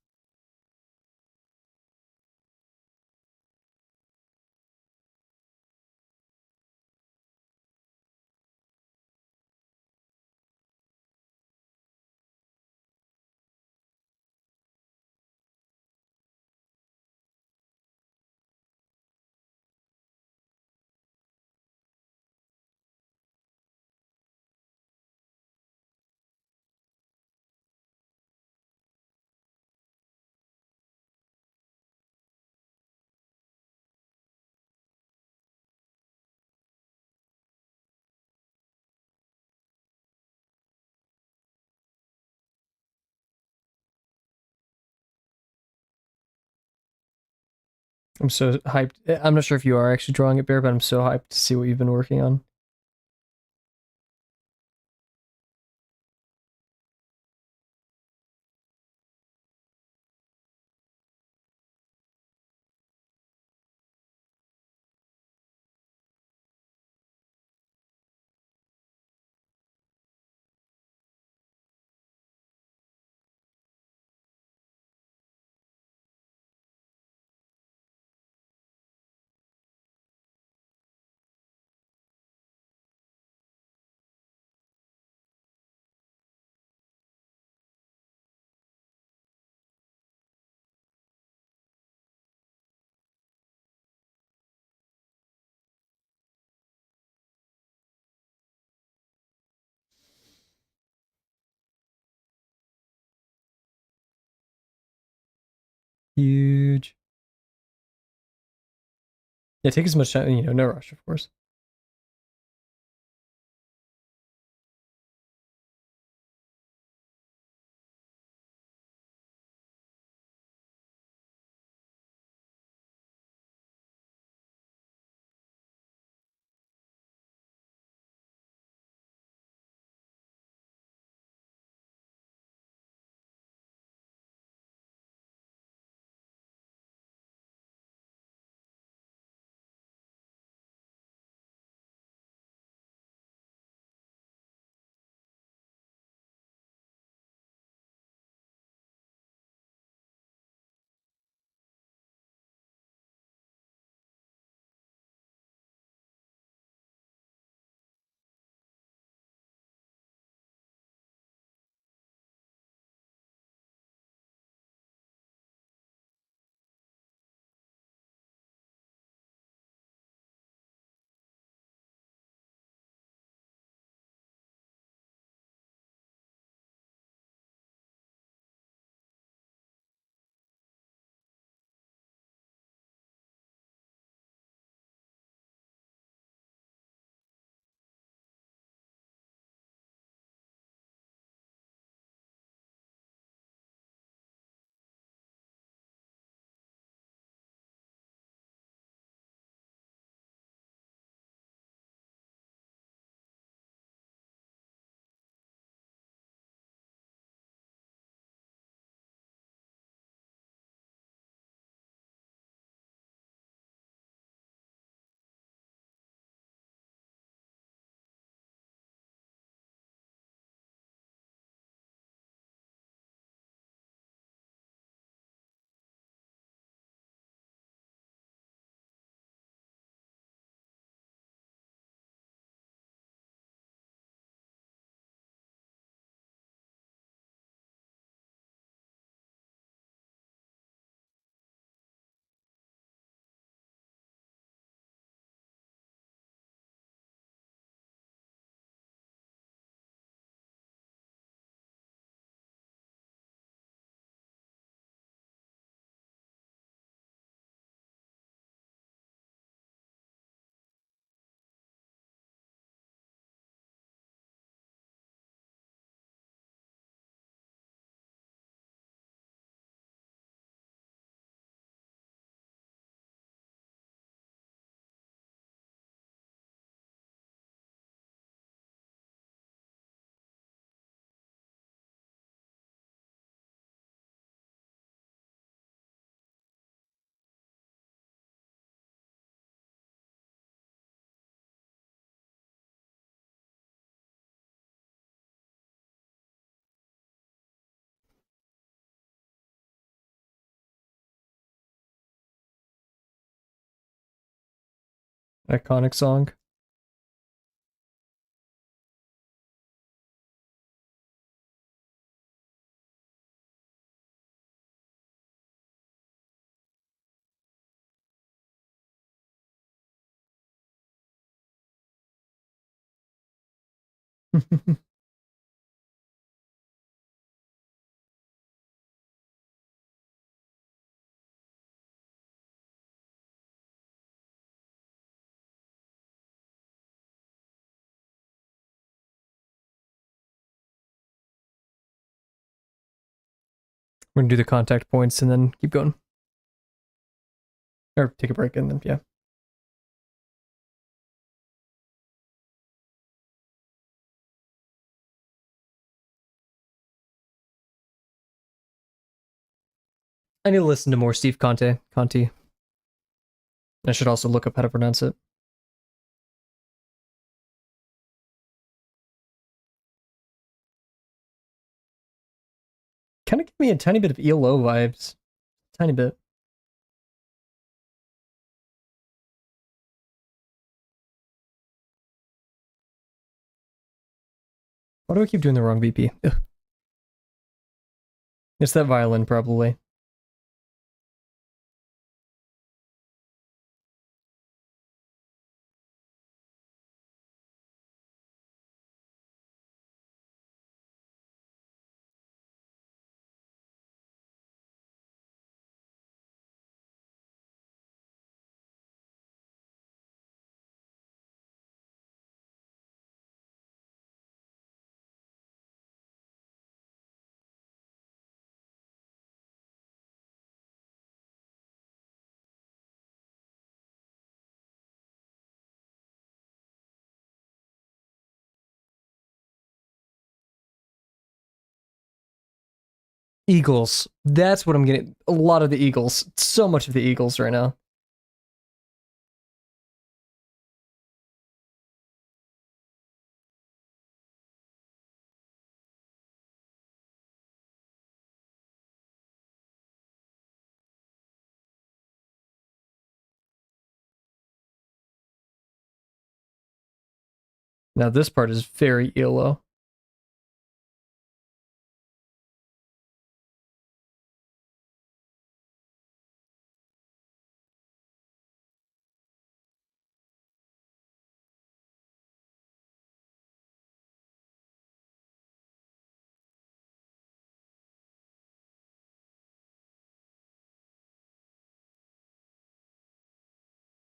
I'm so hyped. I'm not sure if you are actually drawing it, Bear, but I'm so hyped to see what you've been working on. Huge. Yeah, take as much time, no rush, of course. Iconic song. We're gonna do the contact points and then keep going. Or take a break and then, yeah. I need to listen to more Steve Conti. I should also look up how to pronounce it. Kind of give me a tiny bit of ELO vibes. Tiny bit. Why do I keep doing the wrong BP? Ugh. It's that violin, probably. Eagles. That's what I'm getting. A lot of the Eagles. So much of the Eagles right now. Now this part is very ELO.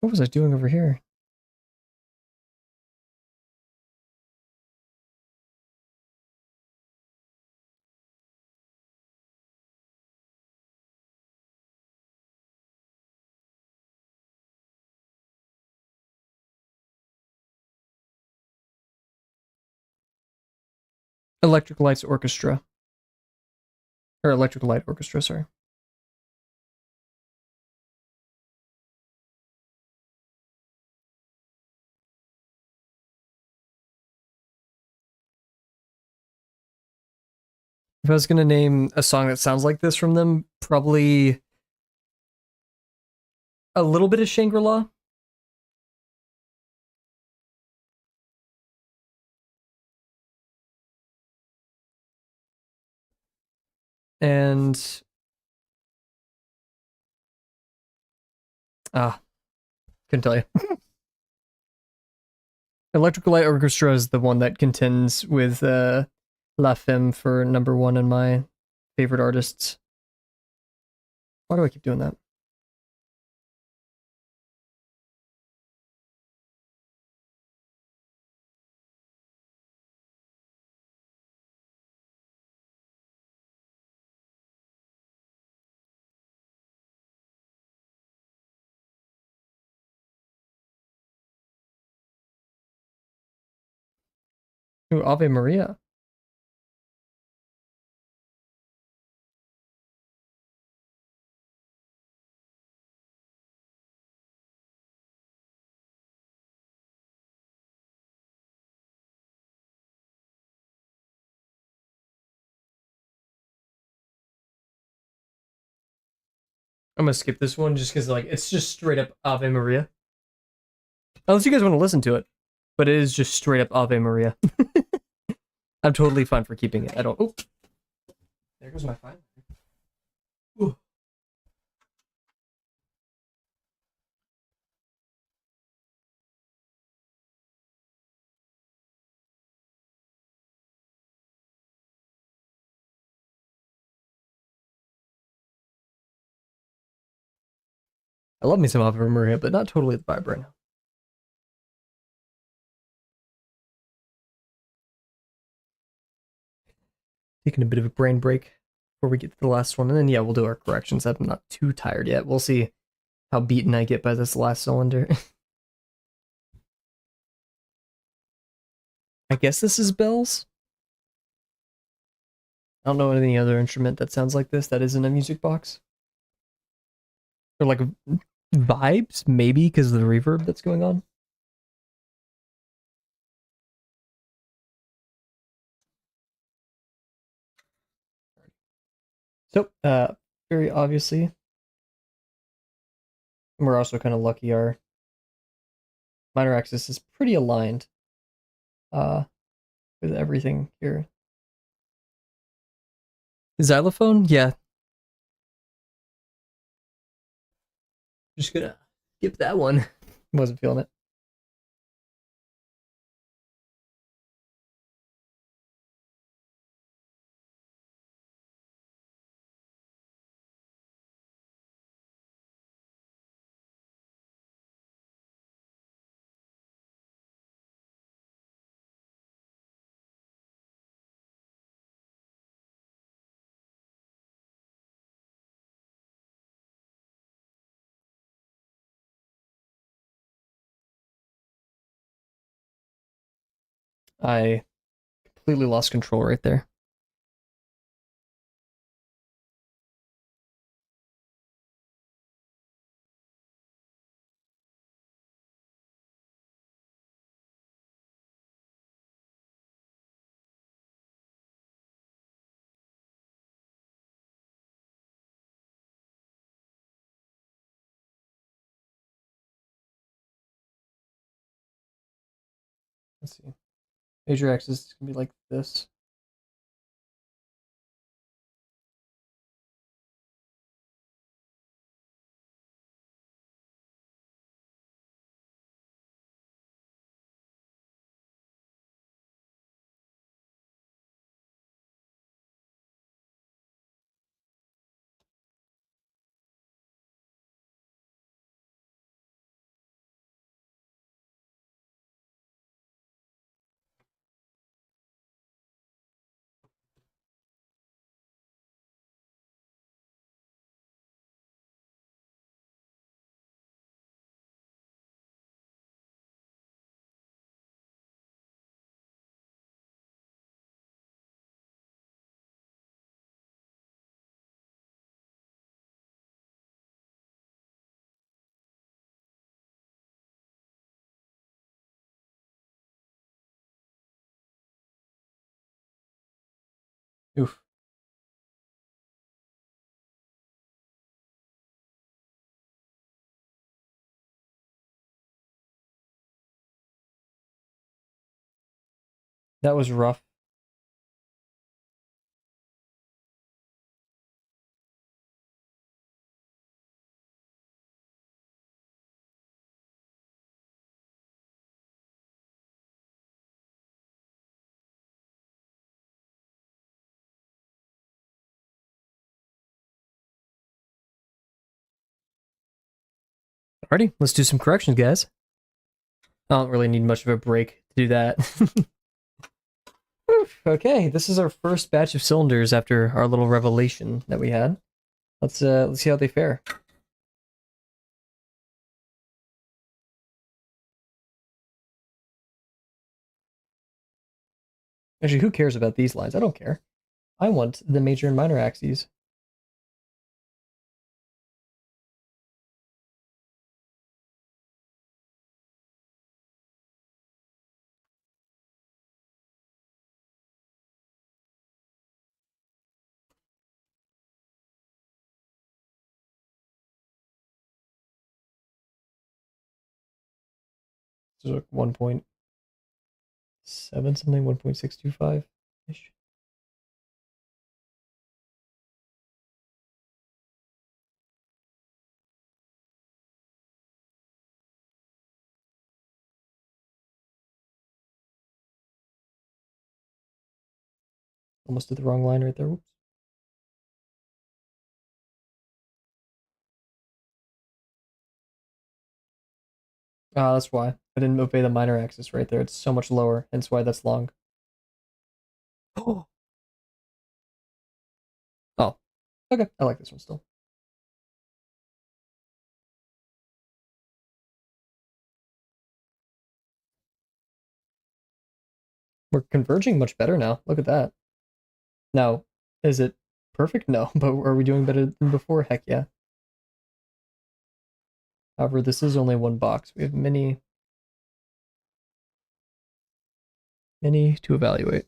What was I doing over here? Electric Lights Orchestra. Or Electric Light Orchestra, sorry. If I was gonna name a song that sounds like this from them, probably a little bit of Shangri-La. And couldn't tell you. Electrical Light Orchestra is the one that contends with La Femme for #1 in my favorite artists. Why do I keep doing that? Ooh, Ave Maria. I'm gonna skip this one just because like it's just straight up Ave Maria. Unless you guys want to listen to it. But it is just straight up Ave Maria. I'm totally fine for keeping it. I don't... Oh, there goes my file. Ooh. I love me some Ave Maria, but not totally the vibe right now. Taking a bit of a brain break before we get to the last one. And then, yeah, we'll do our corrections. I'm not too tired yet. We'll see how beaten I get by this last cylinder. I guess this is bells. I don't know any other instrument that sounds like this that isn't a music box. Or like vibes, maybe because of the reverb that's going on. So, very obviously, we're also kind of lucky our minor axis is pretty aligned with everything here. Xylophone? Yeah. Just gonna skip that one. Wasn't feeling it. I completely lost control right there. Let's see. Major axis is gonna be like this. Oof. That was rough. Alrighty, let's do some corrections, guys. I don't really need much of a break to do that. Okay, this is our first batch of cylinders after our little revelation that we had. Let's see how they fare. Actually, who cares about these lines? I don't care. I want the major and minor axes. So like 1.7 something, 1.625 ish. Almost did the wrong line right there. Whoops. Ah, that's why. I didn't obey the minor axis right there. It's so much lower, hence why that's long. Oh, oh, okay. I like this one still. We're converging much better now. Look at that. Now, is it perfect? No, but are we doing better than before? Heck yeah. However, this is only one box. We have many to evaluate.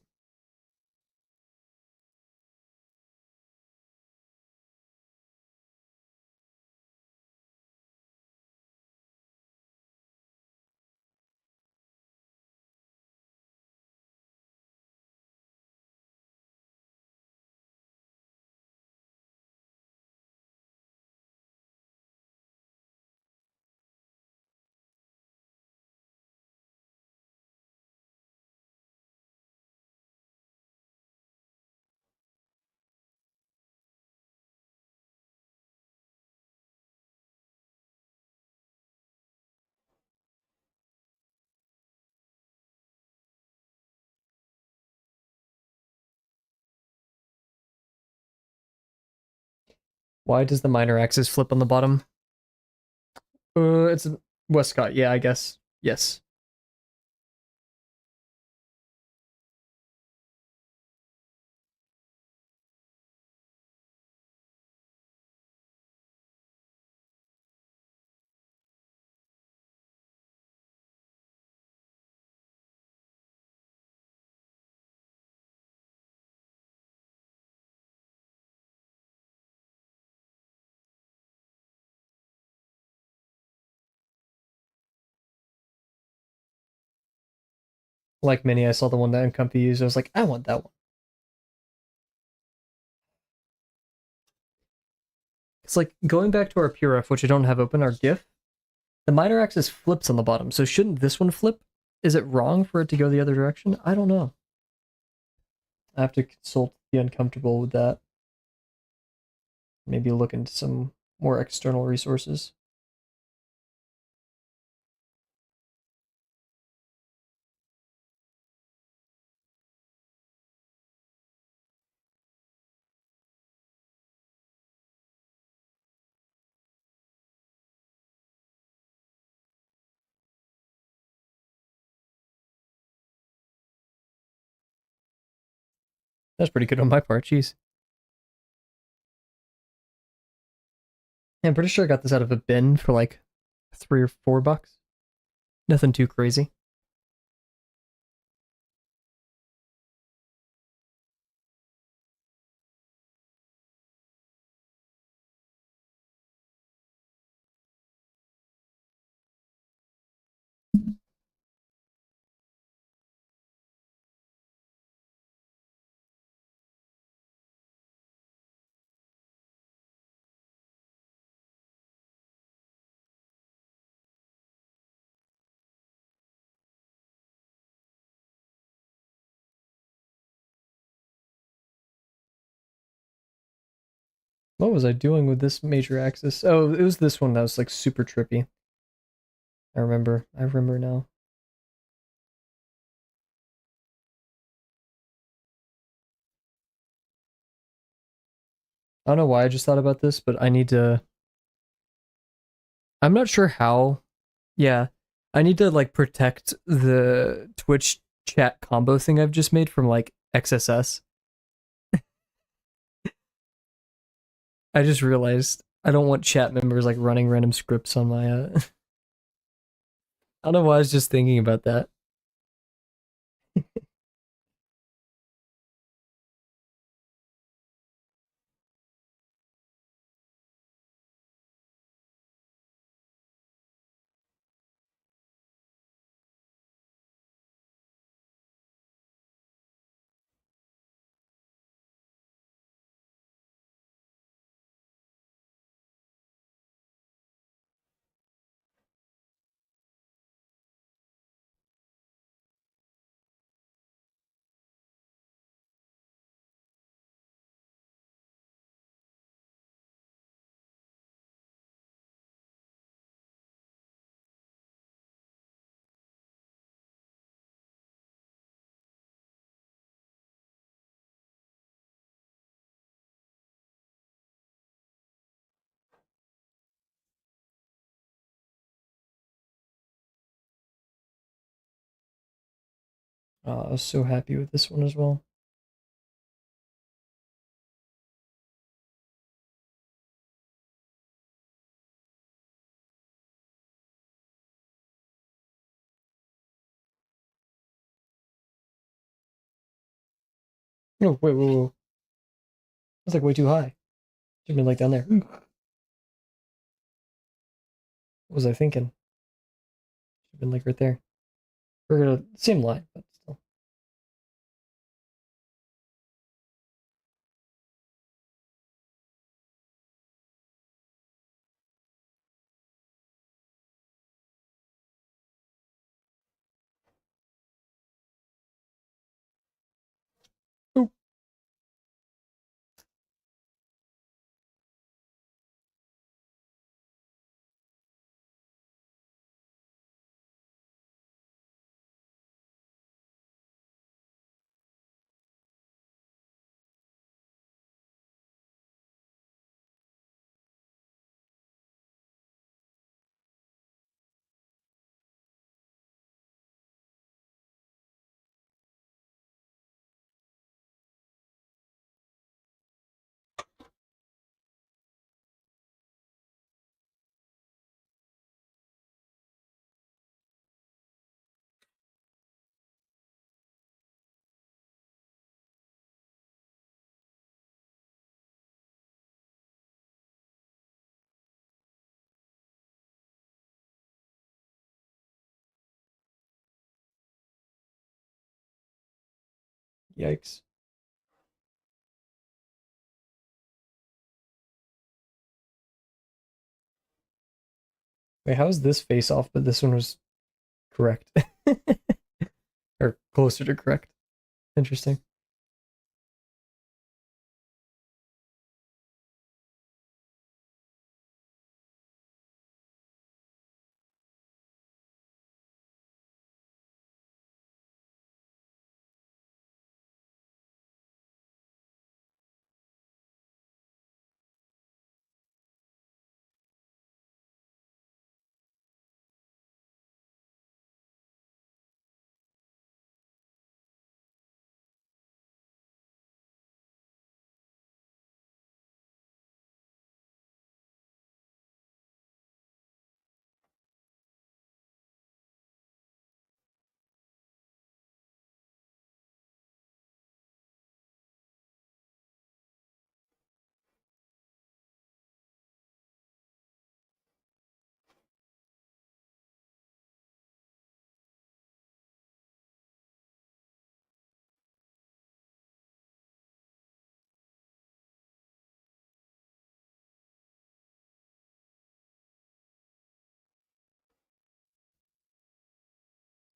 Why does the minor axis flip on the bottom? It's Westcott. Yeah, I guess. Yes. Like Mini, I saw the one that Uncomfy used. I was like, I want that one. It's like going back to our PureF, which I don't have open, our GIF. The minor axis flips on the bottom, so shouldn't this one flip? Is it wrong for it to go the other direction? I don't know. I have to consult the uncomfortable with that. Maybe look into some more external resources. That's pretty good on my part. Jeez. I'm pretty sure I got this out of a bin for like $3 or $4. Nothing too crazy. What was I doing with this major axis? Oh, it was this one that was like super trippy. I remember. I remember now. I don't know why I just thought about this, but I need to. I'm not sure how. Yeah. I need to like protect the Twitch chat combo thing I've just made from like XSS. I just realized I don't want chat members like running random scripts on my I don't know why I was just thinking about that. I was so happy with this one as well. No, wait, whoa, whoa. That's like way too high. Should have been like down there. What was I thinking? Should have been like right there. We're gonna same line, but still. Oh, yikes. Wait, how is this face off, but this one was correct? Or closer to correct. Interesting.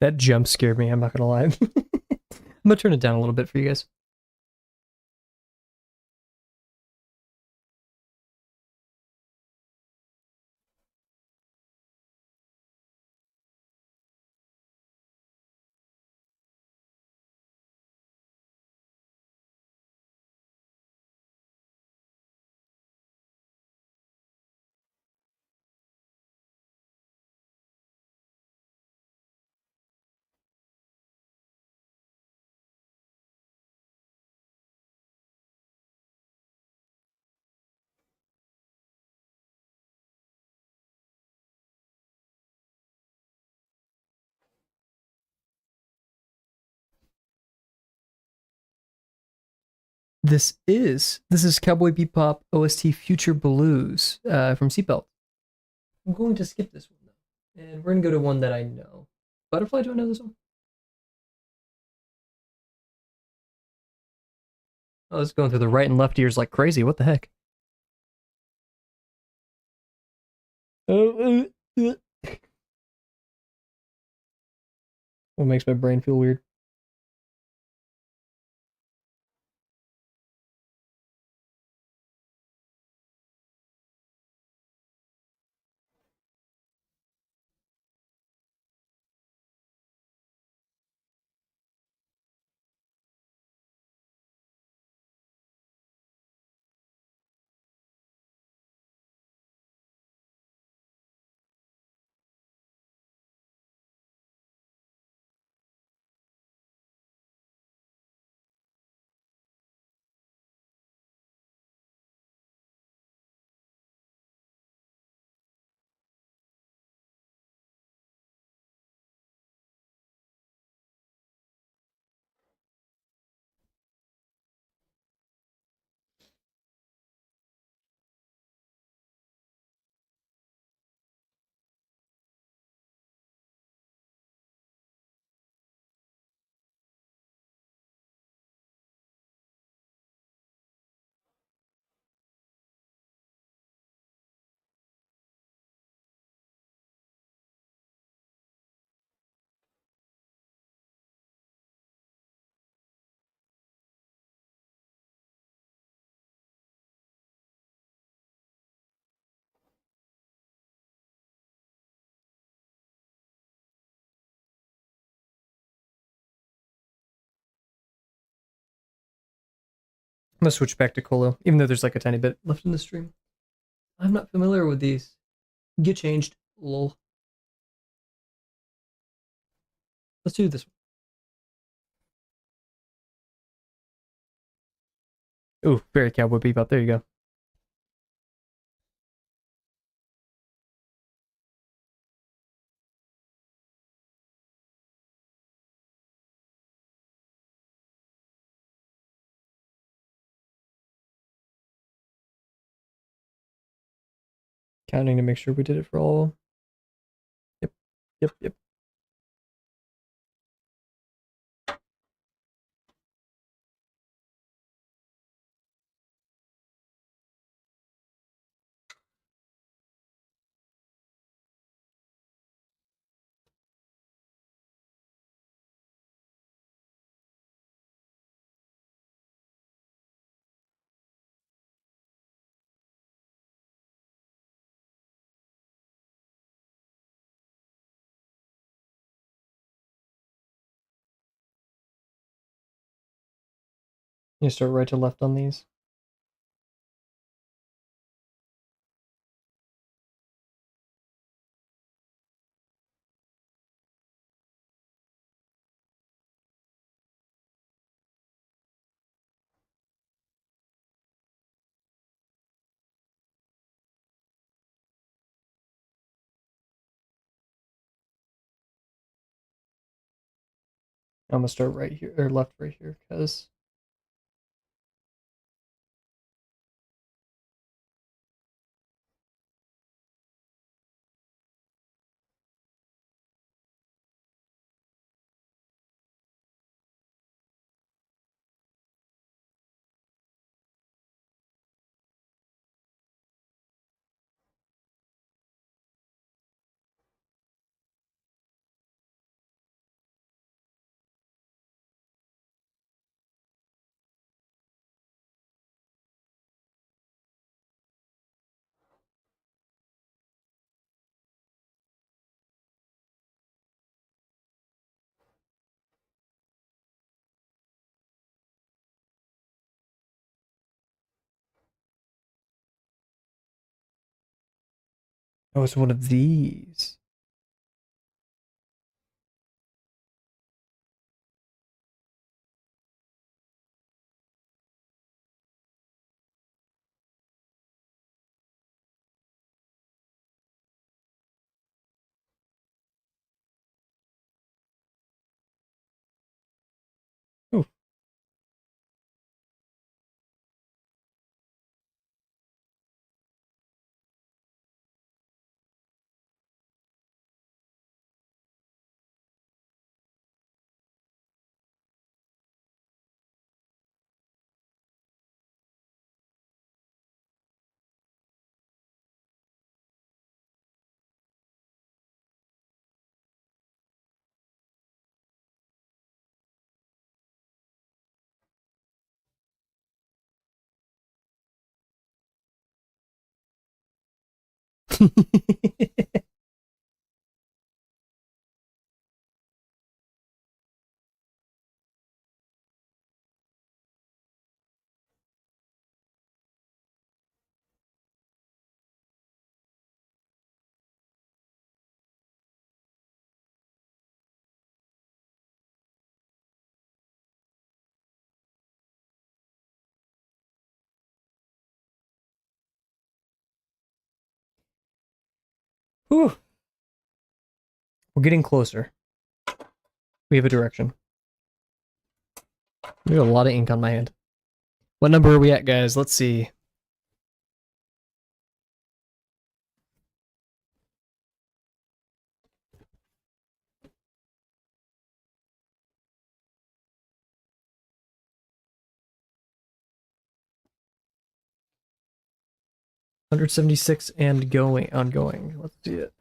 That jump scared me, I'm not gonna lie. I'm gonna turn it down a little bit for you guys. This is Cowboy Bebop OST Future Blues from Seatbelt. I'm going to skip this one though, and we're gonna go to one that I know. Butterfly, do I know this one? Oh, it's going through the right and left ears like crazy. What the heck? What makes my brain feel weird? I'm gonna switch back to Colo, even though there's like a tiny bit left in the stream. I'm not familiar with these. Get changed. Lol. Let's do this one. Ooh, very Cowboy Bebop. There you go. Counting to make sure we did it for all. Yep, yep, yep. You start right to left on these. I'm gonna start right here or left right here because oh, it's one of these. Ooh. Whew. We're getting closer. We have a direction. We have a lot of ink on my hand. What number are we at, guys? Let's see. $176 and going ongoing. Let's see it.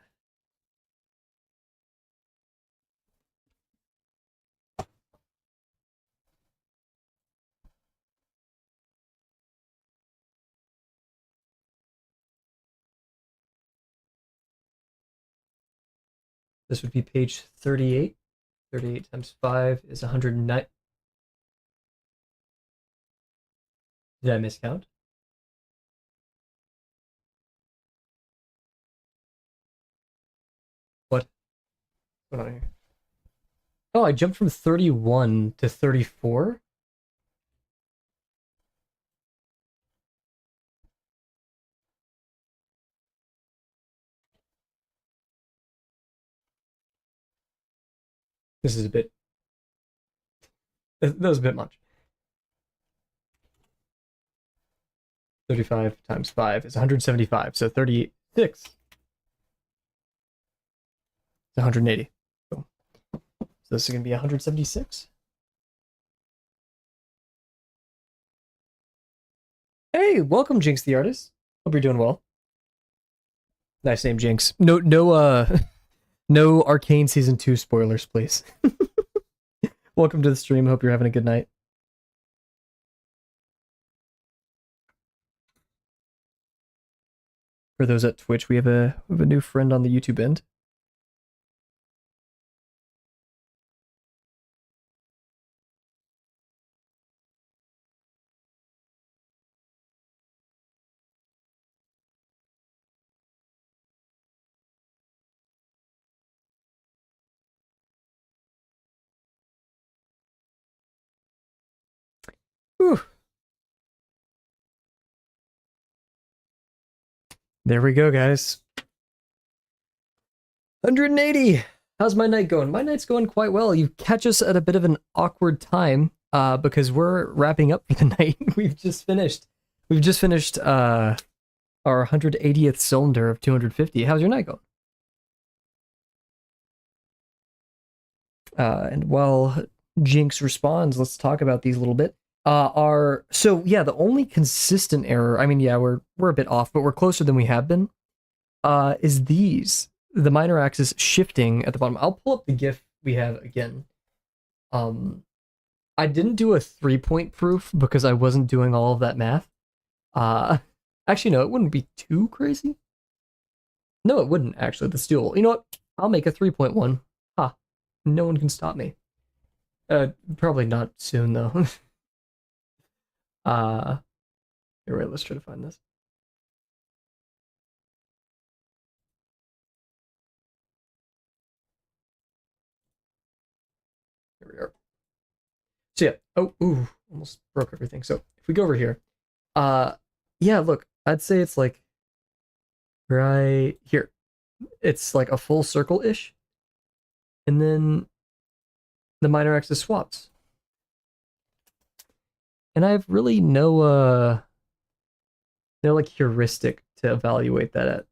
This would be page 38. 38 times 5 is 109. Did I miscount? What? What's going on here? Oh, I jumped from 31 to 34? This is a bit... That was a bit much. 35 times 5 is 175, so 36 is 180. Cool. So this is going to be 176. Hey, welcome, Jinx the artist. Hope you're doing well. Nice name, Jinx. No Arcane Season 2 spoilers, please. Welcome to the stream. Hope you're having a good night. For those at Twitch, we have a new friend on the YouTube end. Whew. There we go, guys. 180. How's my night going? My night's going quite well. You catch us at a bit of an awkward time because we're wrapping up for the night. We've just finished our 180th cylinder of 250. How's your night going? And while Jinx responds, let's talk about these a little bit. The only consistent error, I mean, yeah, we're a bit off, but we're closer than we have been, is the minor axis shifting at the bottom. I'll pull up the GIF we have again. I didn't do a 3-point proof because I wasn't doing all of that math. Actually, no, it wouldn't be too crazy. No, it wouldn't, actually. That's doable. You know what? I'll make a 3.1. Ha. No one can stop me. Probably not soon, though. Here, wait, let's try to find this. Here we are. So yeah, almost broke everything. So if we go over here, yeah, look, I'd say it's like right here. It's like a full circle-ish. And then the minor axis swaps. And I have really no like heuristic to evaluate that at.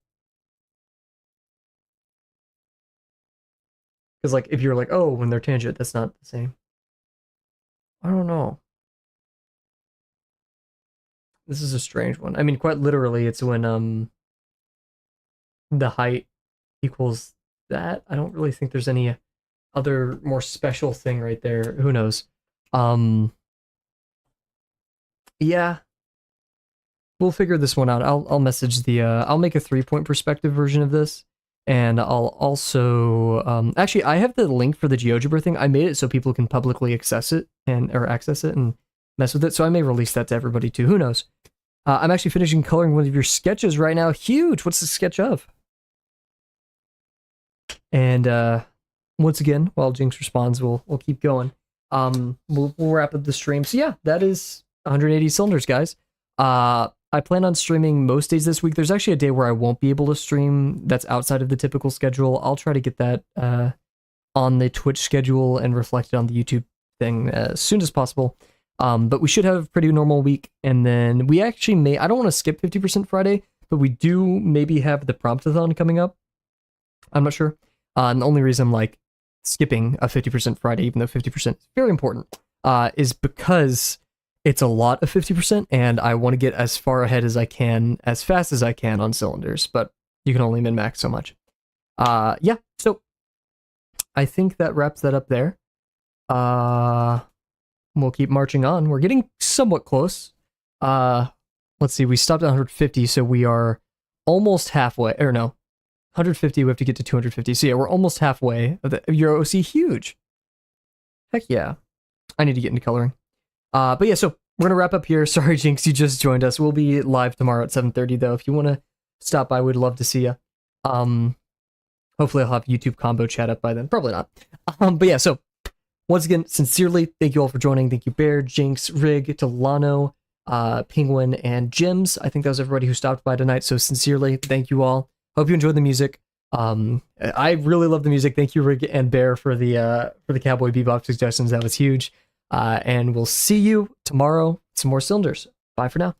Because like if you're like, oh, when they're tangent, that's not the same. I don't know. This is a strange one. I mean, quite literally, it's when the height equals that. I don't really think there's any other more special thing right there. Who knows? Yeah. We'll figure this one out. I'll message the I'll make a 3-point perspective version of this. And I'll also actually I have the link for the GeoGebra thing. I made it so people can publicly access it and mess with it. So I may release that to everybody too. Who knows? I'm actually finishing coloring one of your sketches right now. Huge. What's the sketch of? And once again, while Jinx responds, we'll keep going. We'll wrap up the stream. So yeah, that is 180 cylinders, guys. I plan on streaming most days this week. There's actually a day where I won't be able to stream that's outside of the typical schedule. I'll try to get that on the Twitch schedule and reflected on the YouTube thing as soon as possible. But we should have a pretty normal week. And then we actually I don't want to skip 50% Friday, but we do maybe have the promptathon coming up. I'm not sure. And the only reason I'm like skipping a 50% Friday, even though 50% is very important, is because it's a lot of 50%, and I want to get as far ahead as I can, as fast as I can on cylinders, but you can only min-max so much. Yeah, so I think that wraps that up there. We'll keep marching on. We're getting somewhat close. Let's see, we stopped at 150, so we are almost halfway, or no, 150, we have to get to 250. So yeah, we're almost halfway. Your OC, huge. Heck yeah. I need to get into coloring. But yeah, so we're gonna wrap up here. Sorry, Jinx, you just joined us. We'll be live tomorrow at 7:30 though. If you want to stop by, we'd love to see you. Hopefully I'll have YouTube combo chat up by then. Probably not. But yeah, so once again, sincerely, thank you all for joining. Thank you, Bear, Jinx, Rig, Delano, Penguin, and Jims. I think that was everybody who stopped by tonight. So sincerely, thank you all. Hope you enjoyed the music. I really love the music. Thank you, Rig and Bear, for the Cowboy Bebop suggestions. That was huge. And we'll see you tomorrow. Some more cylinders. Bye for now.